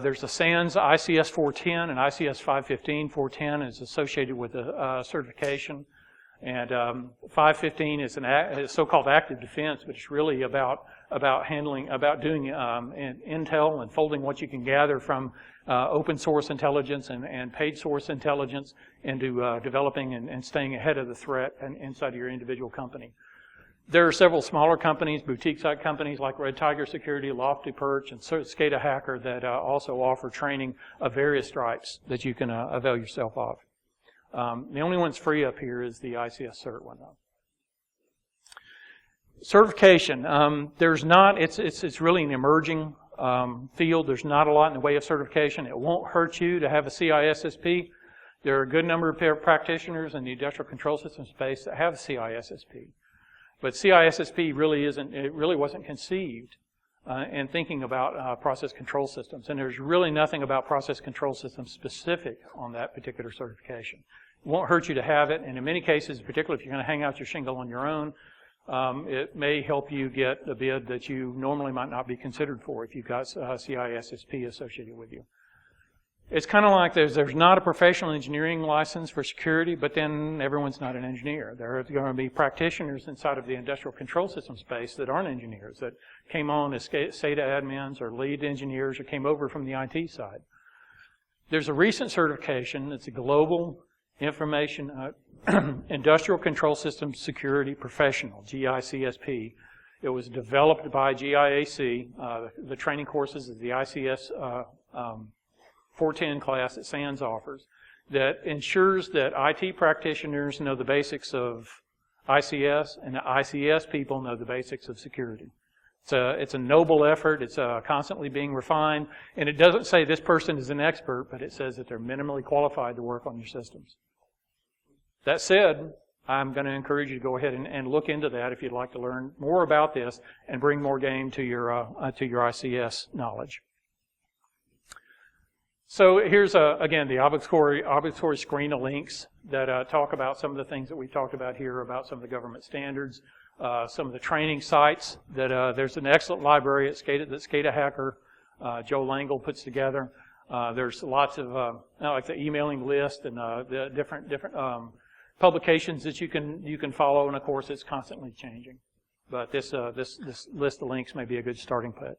There's the SANS ICS 410 and ICS 515. 410 is associated with the certification. And 515 is a so-called active defense, but it's really about doing intel and folding what you can gather from open source intelligence and paid source intelligence into developing and staying ahead of the threat inside of your individual company. There are several smaller companies, boutique-side companies like Red Tiger Security, Lofty Perch, and SCADA Hacker that also offer training of various stripes that you can avail yourself of. The only one that's free up here is the ICS cert one, though. Certification. It's really an emerging field. There's not a lot in the way of certification. It won't hurt you to have a CISSP. There are a good number of practitioners in the industrial control system space that have CISSP. But CISSP really wasn't conceived in thinking about process control systems. And there's really nothing about process control systems specific on that particular certification. It won't hurt you to have it, and in many cases, particularly if you're going to hang out your shingle on your own, it may help you get a bid that you normally might not be considered for if you've got CISSP associated with you. It's kind of like there's not a professional engineering license for security, but then everyone's not an engineer. There are going to be practitioners inside of the industrial control system space that aren't engineers, that came on as SATA admins or lead engineers or came over from the IT side. There's a recent certification. It's a global information industrial control system security professional, GICSP. It was developed by GIAC. The training courses is the ICS 410 class that SANS offers that ensures that IT practitioners know the basics of ICS and the ICS people know the basics of security. It's a noble effort. It's constantly being refined. And it doesn't say this person is an expert, but it says that they're minimally qualified to work on your systems. That said, I'm going to encourage you to go ahead and look into that if you'd like to learn more about this and bring more game to your ICS knowledge. So here's, again, the obligatory screen of links that talk about some of the things that we've talked about here, about some of the government standards, some of the training sites. That there's an excellent library at SCADA Hacker, Joe Langle puts together. There's lots of like the emailing list and the different publications that you can follow, and of course it's constantly changing. But this list of links may be a good starting point.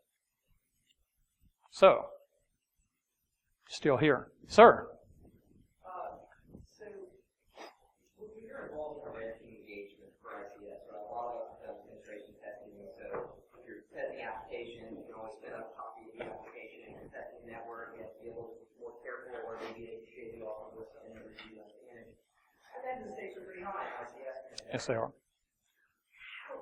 So. Still here. Sir? So, when you're involved in prevention engagement for ICS, right, a lot of it does penetration testing. So, if you're testing applications, you can always spin up a copy of the application and your testing network. You have to be a little more careful, or maybe they can shade you off with some energy and advantage. And then the stakes are pretty high in ICS. Yes, they are.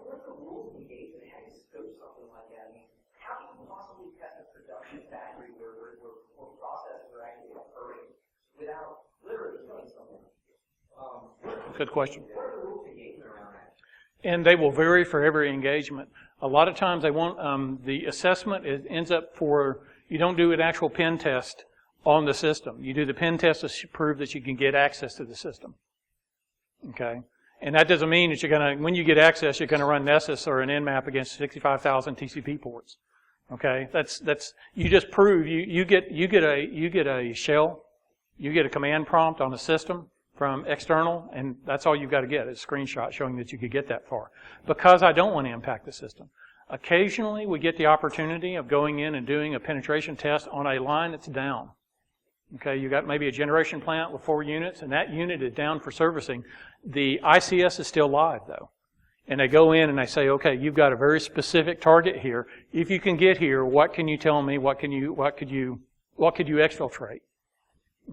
What are the rules of engagement? How do you scope something like that? I mean, how can you possibly test a production factory where processes are actually occurring without literally killing someone? Good question. What are the rules of engagement around that? And they will vary for every engagement. A lot of times they won't, the assessment ends up you don't do an actual pen test on the system. You do the pen test to prove that you can get access to the system. Okay? And that doesn't mean that when you get access, you're going to run Nessus or an Nmap against 65,000 TCP ports. Okay, you just prove you get a shell, you get a command prompt on the system from external, and that's all you've got to get is a screenshot showing that you could get that far. Because I don't want to impact the system. Occasionally we get the opportunity of going in and doing a penetration test on a line that's down. Okay, you got maybe a generation plant with 4 units, and that unit is down for servicing. The ICS is still live though. And they go in and they say, okay, you've got a very specific target here. If you can get here, what can you tell me? What could you exfiltrate?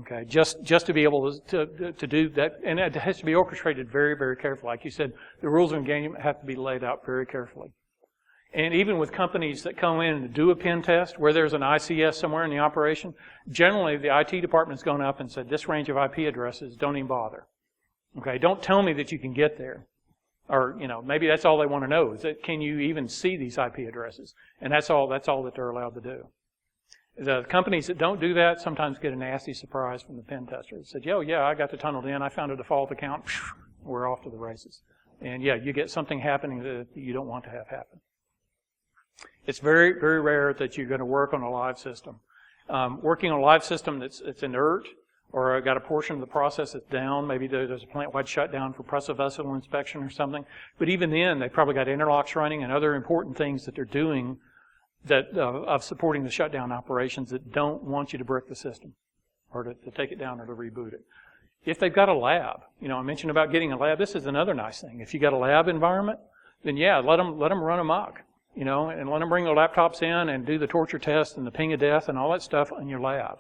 Okay, just to be able to do that, and it has to be orchestrated very, very carefully. Like you said, the rules of engagement have to be laid out very carefully. And even with companies that come in and do a pen test where there's an ICS somewhere in the operation, generally the IT department's gone up and said, this range of IP addresses, don't even bother. Okay, don't tell me that you can get there. Or, maybe that's all they want to know, is that can you even see these IP addresses? And that's all that they're allowed to do. The companies that don't do that sometimes get a nasty surprise from the pen tester. It said, yeah, I got the tunneled in, I found a default account, we're off to the races. And yeah, you get something happening that you don't want to have happen. It's very, very rare that you're going to work on a live system. Working on a live system that's inert, or got a portion of the process that's down, maybe there's a plant-wide shutdown for pressure vessel inspection or something. But even then, they probably got interlocks running and other important things that they're doing that of supporting the shutdown operations that don't want you to brick the system or to take it down or to reboot it. If they've got a lab, I mentioned about getting a lab. This is another nice thing. If you got a lab environment, then yeah, let them run amok. And let them bring their laptops in and do the torture test and the ping of death and all that stuff in your lab.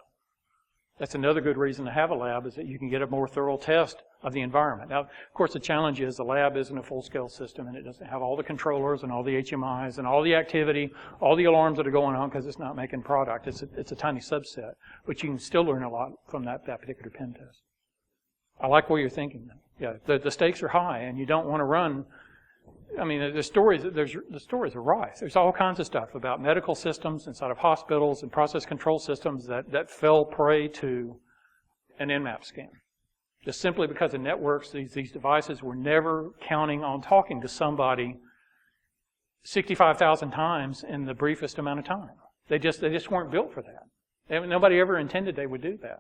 That's another good reason to have a lab, is that you can get a more thorough test of the environment. Now, of course, the challenge is the lab isn't a full-scale system, and it doesn't have all the controllers and all the HMIs and all the activity, all the alarms that are going on because it's not making product. It's a tiny subset, but you can still learn a lot from that particular pen test. I like what you're thinking. Yeah, the stakes are high, and you don't want to run. I mean, the stories are rife. There's all kinds of stuff about medical systems inside of hospitals and process control systems that fell prey to an Nmap scam. Just simply because the networks, these devices were never counting on talking to somebody 65,000 times in the briefest amount of time. They just weren't built for that. Nobody ever intended they would do that.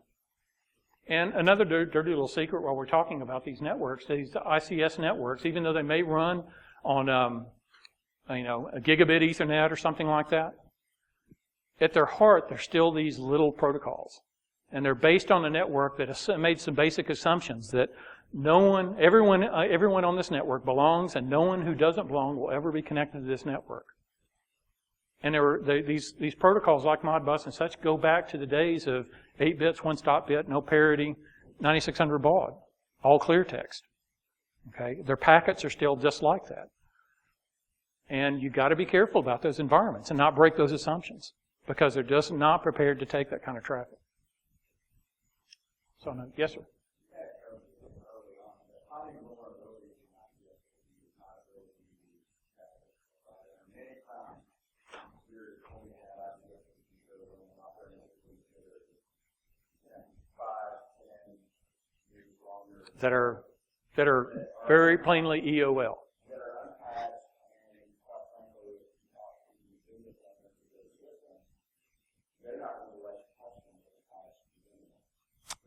And another dirty little secret while we're talking about these networks, these ICS networks, even though they may run on a gigabit Ethernet or something like that, at their heart, they're still these little protocols. And they're based on a network that has made some basic assumptions that everyone on this network belongs, and no one who doesn't belong will ever be connected to this network. And these protocols like Modbus and such go back to the days of 8 bits, 1 stop bit, no parity, 9600 baud, all clear text. Okay, their packets are still just like that. And you've got to be careful about those environments and not break those assumptions, because they're just not prepared to take that kind of traffic. So, yes, sir. That are very plainly EOL.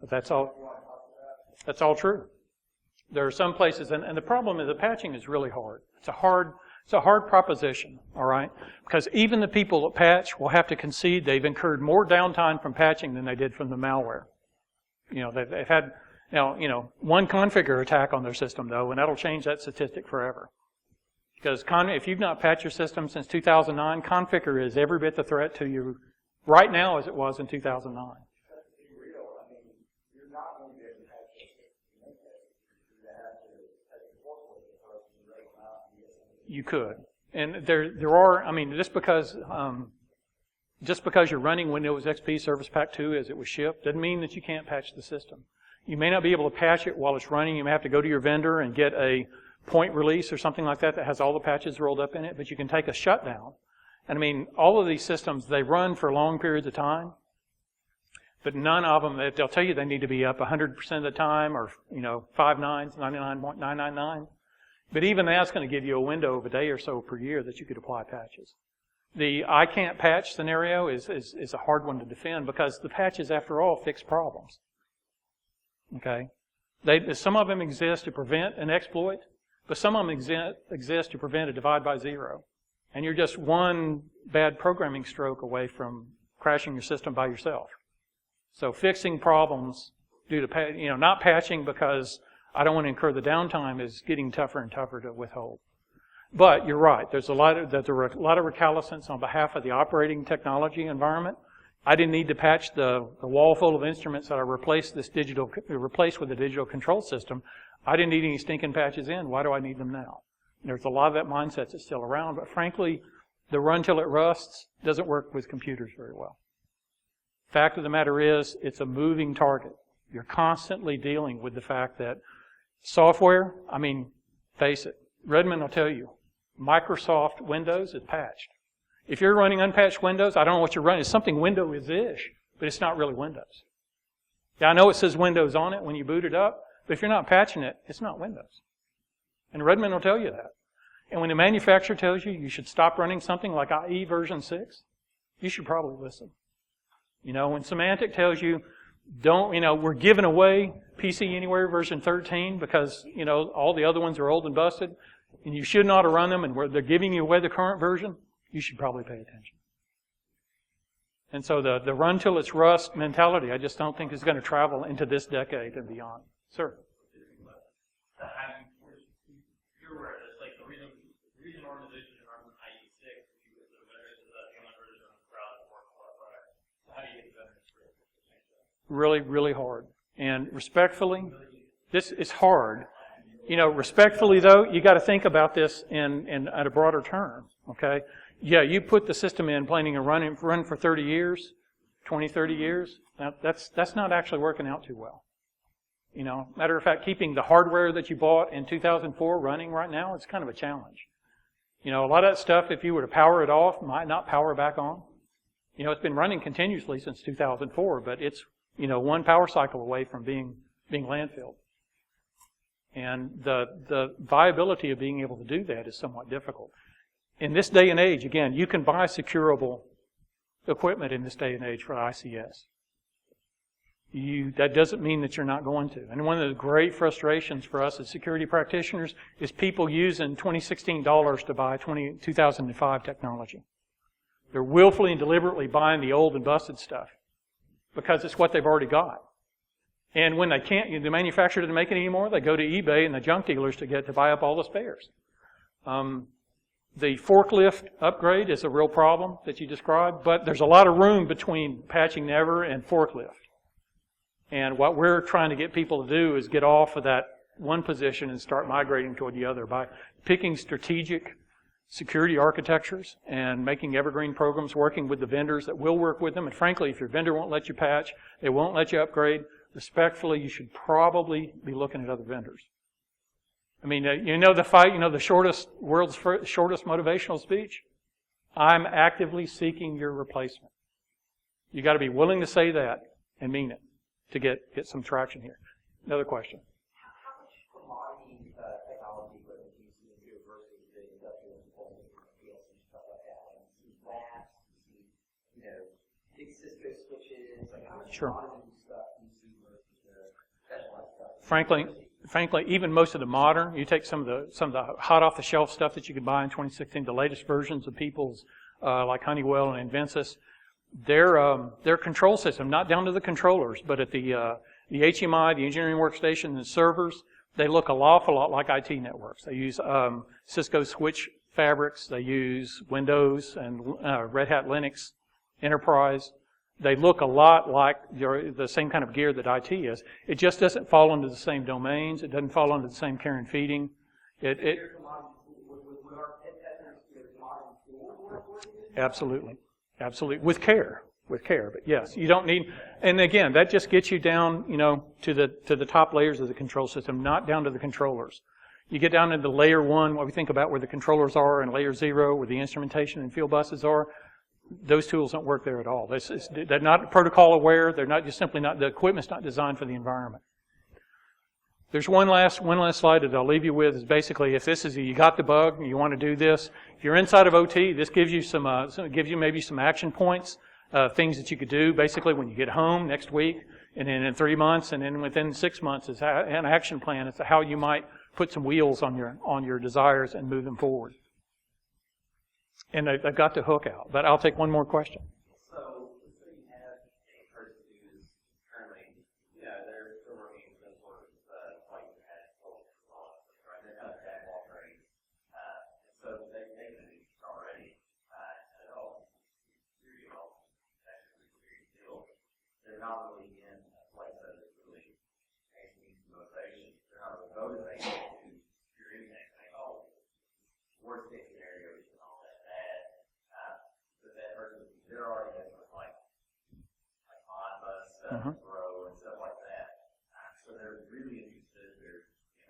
But that's all true. There are some places, and the problem is the patching is really hard. It's a hard proposition, all right? Because even the people that patch will have to concede they've incurred more downtime from patching than they did from the malware. They've had one configure attack on their system, though, and that'll change that statistic forever. Because if you've not patched your system since 2009, configure is every bit the threat to you right now as it was in 2009. You could. And there are, just because you're running Windows XP Service Pack 2 as it was shipped, doesn't mean that you can't patch the system. You may not be able to patch it while it's running. You may have to go to your vendor and get a point release or something like that has all the patches rolled up in it, but you can take a shutdown. And all of these systems, they run for long periods of time, but none of them, they'll tell you they need to be up 100% of the time, or, 5 nines, 99.999. But even that's going to give you a window of a day or so per year that you could apply patches. The I can't patch scenario is a hard one to defend, because the patches, after all, fix problems. Okay? Some of them exist to prevent an exploit, but some of them exist to prevent a divide by zero. And you're just one bad programming stroke away from crashing your system by yourself. So fixing problems due to, not patching because I don't want to incur the downtime, is getting tougher and tougher to withhold. But you're right. There were a lot of recalcitrance on behalf of the operating technology environment. I didn't need to patch the wall full of instruments that I replaced with a digital control system. I didn't need any stinking patches in. Why do I need them now? There's a lot of that mindset that's still around, but frankly, The run till it rusts doesn't work with computers very well. Fact of the matter is, it's a moving target. You're constantly dealing with the fact that software, face it, Redmond will tell you, Microsoft Windows is patched. If you're running unpatched Windows, I don't know what you're running. It's something Windows-ish, but it's not really Windows. Yeah, I know it says Windows on it when you boot it up, but if you're not patching it, it's not Windows. And Redmond will tell you that. And when the manufacturer tells you should stop running something like IE version 6, you should probably listen. When Symantec tells you, we're giving away PC Anywhere version 13 because, all the other ones are old and busted, and you should not have run them, and they're giving you away the current version, you should probably pay attention. And so the run till it's rust mentality, I just don't think is going to travel into this decade and beyond. Sir? You're aware of this, like the reason organizations are on IE6 is because the vendors is that human version of the crowd that work for our product. So how do you get the vendors to change that? Really, really hard. And respectfully, this is hard. Respectfully though, you got to think about this in at a broader term. Okay? Yeah, you put the system in planning to run for 30 years, 20, 30 years. Now, that's not actually working out too well. Matter of fact, keeping the hardware that you bought in 2004 running right now, it's kind of a challenge. A lot of that stuff, if you were to power it off, might not power back on. It's been running continuously since 2004, but it's, one power cycle away from being landfilled. And the viability of being able to do that is somewhat difficult. In this day and age, again, you can buy securable equipment in this day and age for ICS. That doesn't mean that you're not going to. And one of the great frustrations for us as security practitioners is people using 2016 dollars to buy 2005 technology. They're willfully and deliberately buying the old and busted stuff because it's what they've already got. And when they can't, the manufacturer doesn't make it anymore, they go to eBay and the junk dealers to buy up all the spares. The forklift upgrade is a real problem that you described, but there's a lot of room between patching never and forklift. And what we're trying to get people to do is get off of that one position and start migrating toward the other by picking strategic security architectures and making evergreen programs, working with the vendors that will work with them. And frankly, if your vendor won't let you patch, they won't let you upgrade, respectfully, you should probably be looking at other vendors. The fight, the world's shortest motivational speech? I'm actively seeking your replacement. You got to be willing to say that and mean it to get some traction here. Another question. How much commodity technology equipment do you see in here versus the industrial components and stuff like that? Like you see flaps, you see, big Cisco switches. Like how much commodity stuff do you see versus the specialized stuff? Frankly, even most of the modern, you take some of the hot off the shelf stuff that you could buy in 2016, the latest versions of people's like Honeywell and Invencis, their control system, not down to the controllers, but at the HMI, the engineering workstation, and the servers, they look an awful lot like IT networks. They use Cisco switch fabrics. They use Windows and Red Hat Linux Enterprise. They look a lot like the same kind of gear that IT is. It just doesn't fall into the same domains. It doesn't fall under the same care and feeding. Absolutely. With care. But yes, you don't need, and again, that just gets you down, to the top layers of the control system, not down to the controllers. You get down into layer 1, what we think about where the controllers are, and layer 0, where the instrumentation and field buses are. Those tools don't work there at all. They're not protocol aware. They're not the equipment's not designed for the environment. There's one last slide that I'll leave you with is basically if you got the bug and you want to do this, if you're inside of OT, this gives you maybe some action points, things that you could do basically when you get home next week, and then in 3 months, and then within 6 months is an action plan as to how you might put some wheels on your desires and move them forward. And I've got the hook out, but I'll take one more question. So, let's say you have a person who's currently, they're working in some sort of like right? They're kind of jack of all trades. So they can already at all security level, actually security field. They're not really in a place that is really making motivation. They're not really motivated to secure anything. Like, worst case scenario is all that bad. grow and stuff like that. So they're really interested.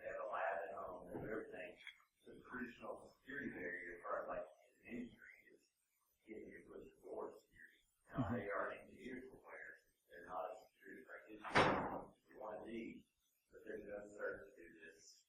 They have a lab at home. They do everything. So the traditional security barrier for like an industry is getting your foot in the door security. Now they are engineers aware. They're not a security practitioner. You want to be, but there's no cert to do this.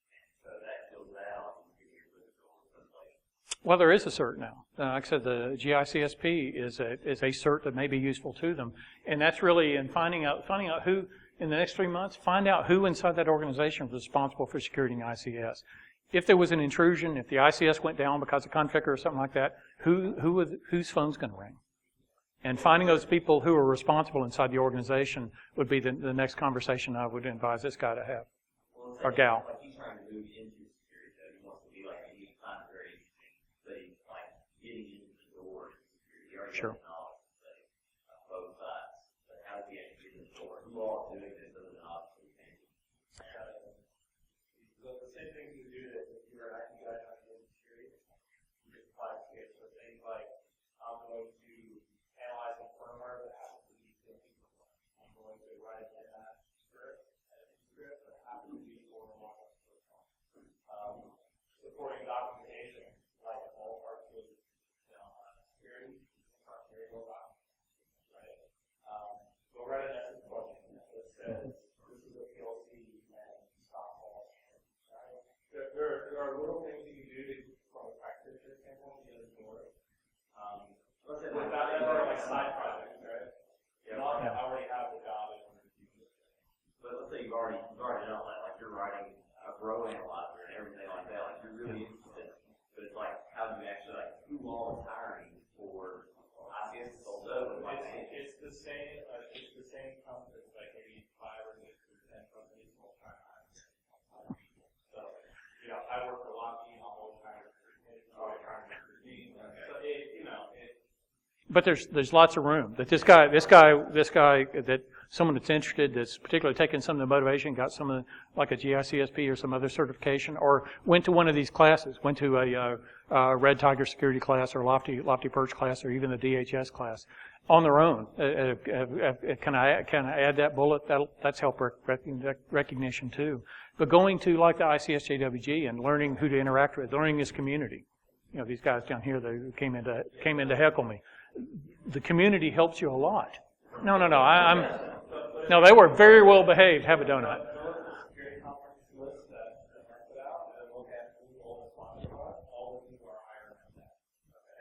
So that fills out and you get your foot in the door someplace. Well, there is a cert now. Like I said, the GICSP is a cert that may be useful to them, and that's really in finding out who in the next 3 months, find out who inside that organization was responsible for securing ICS. If there was an intrusion, if the ICS went down because of conflict or something like that, whose phone's going to ring? And finding those people who are responsible inside the organization would be the next conversation I would advise this guy to have, or gal. Like he's trying to move into security, so he wants to be like a he's not very interesting, but he's like getting into the door to security. He already Sure. has knowledge, but both sides. But how does he actually get in the door? Who all is doing this other than obviously him? The same things you do that if you're an IT guy trying to get into security, you just apply to it. So things like I'm going to analyze a firmware that happens to be simple. I'm going to write in that script, that happens to be for a long supporting documentation, like all parts of security, very well documented, right? Go write a message question that says, this is a PLC and stop all. Right? There are little things you can do from a practitioner standpoint to get in the door. Without that, are like side projects, right? Not that I already have the job in order to do this. But let's say you've already done that, like you're writing a row analyzer and everything like that, like you're really interested. But it's like, how do you actually, like, who all is hiring for ICS? It's the same. It's the same company, like maybe 5 or 6 or 10 companies all trying to hire. So, I work for Lockheed. I'm always trying to recruit. Always trying to recruit me. So But there's lots of room. That this guy, that someone that's interested, that's particularly taken some of the motivation, got some of the, like a GICSP or some other certification, or went to one of these classes, went to a Red Tiger security class or Lofty Perch class or even the DHS class on their own. Can I add that bullet? That's help recognition too. But going to like the ICS-JWG and learning who to interact with, learning this community. These guys down here that came in to heckle me. The community helps you a lot. No. No, they were very well behaved. Have a donut. security conference list that I put out, and look at who all the sponsors are. All the people are hiring on that,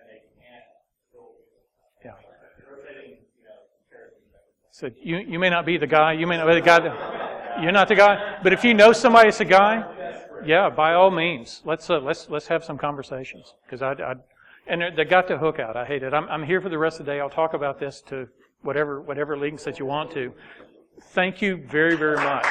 and they can't still Yeah. rotating, chairs. So you may not be the guy. You may not be the guy. You're not the guy. But if you know somebody that's a guy, yeah, by all means, let's have some conversations because and they got the hook out. I hate it. I'm here for the rest of the day. I'll talk about this to whatever links that you want to. Thank you very, very much.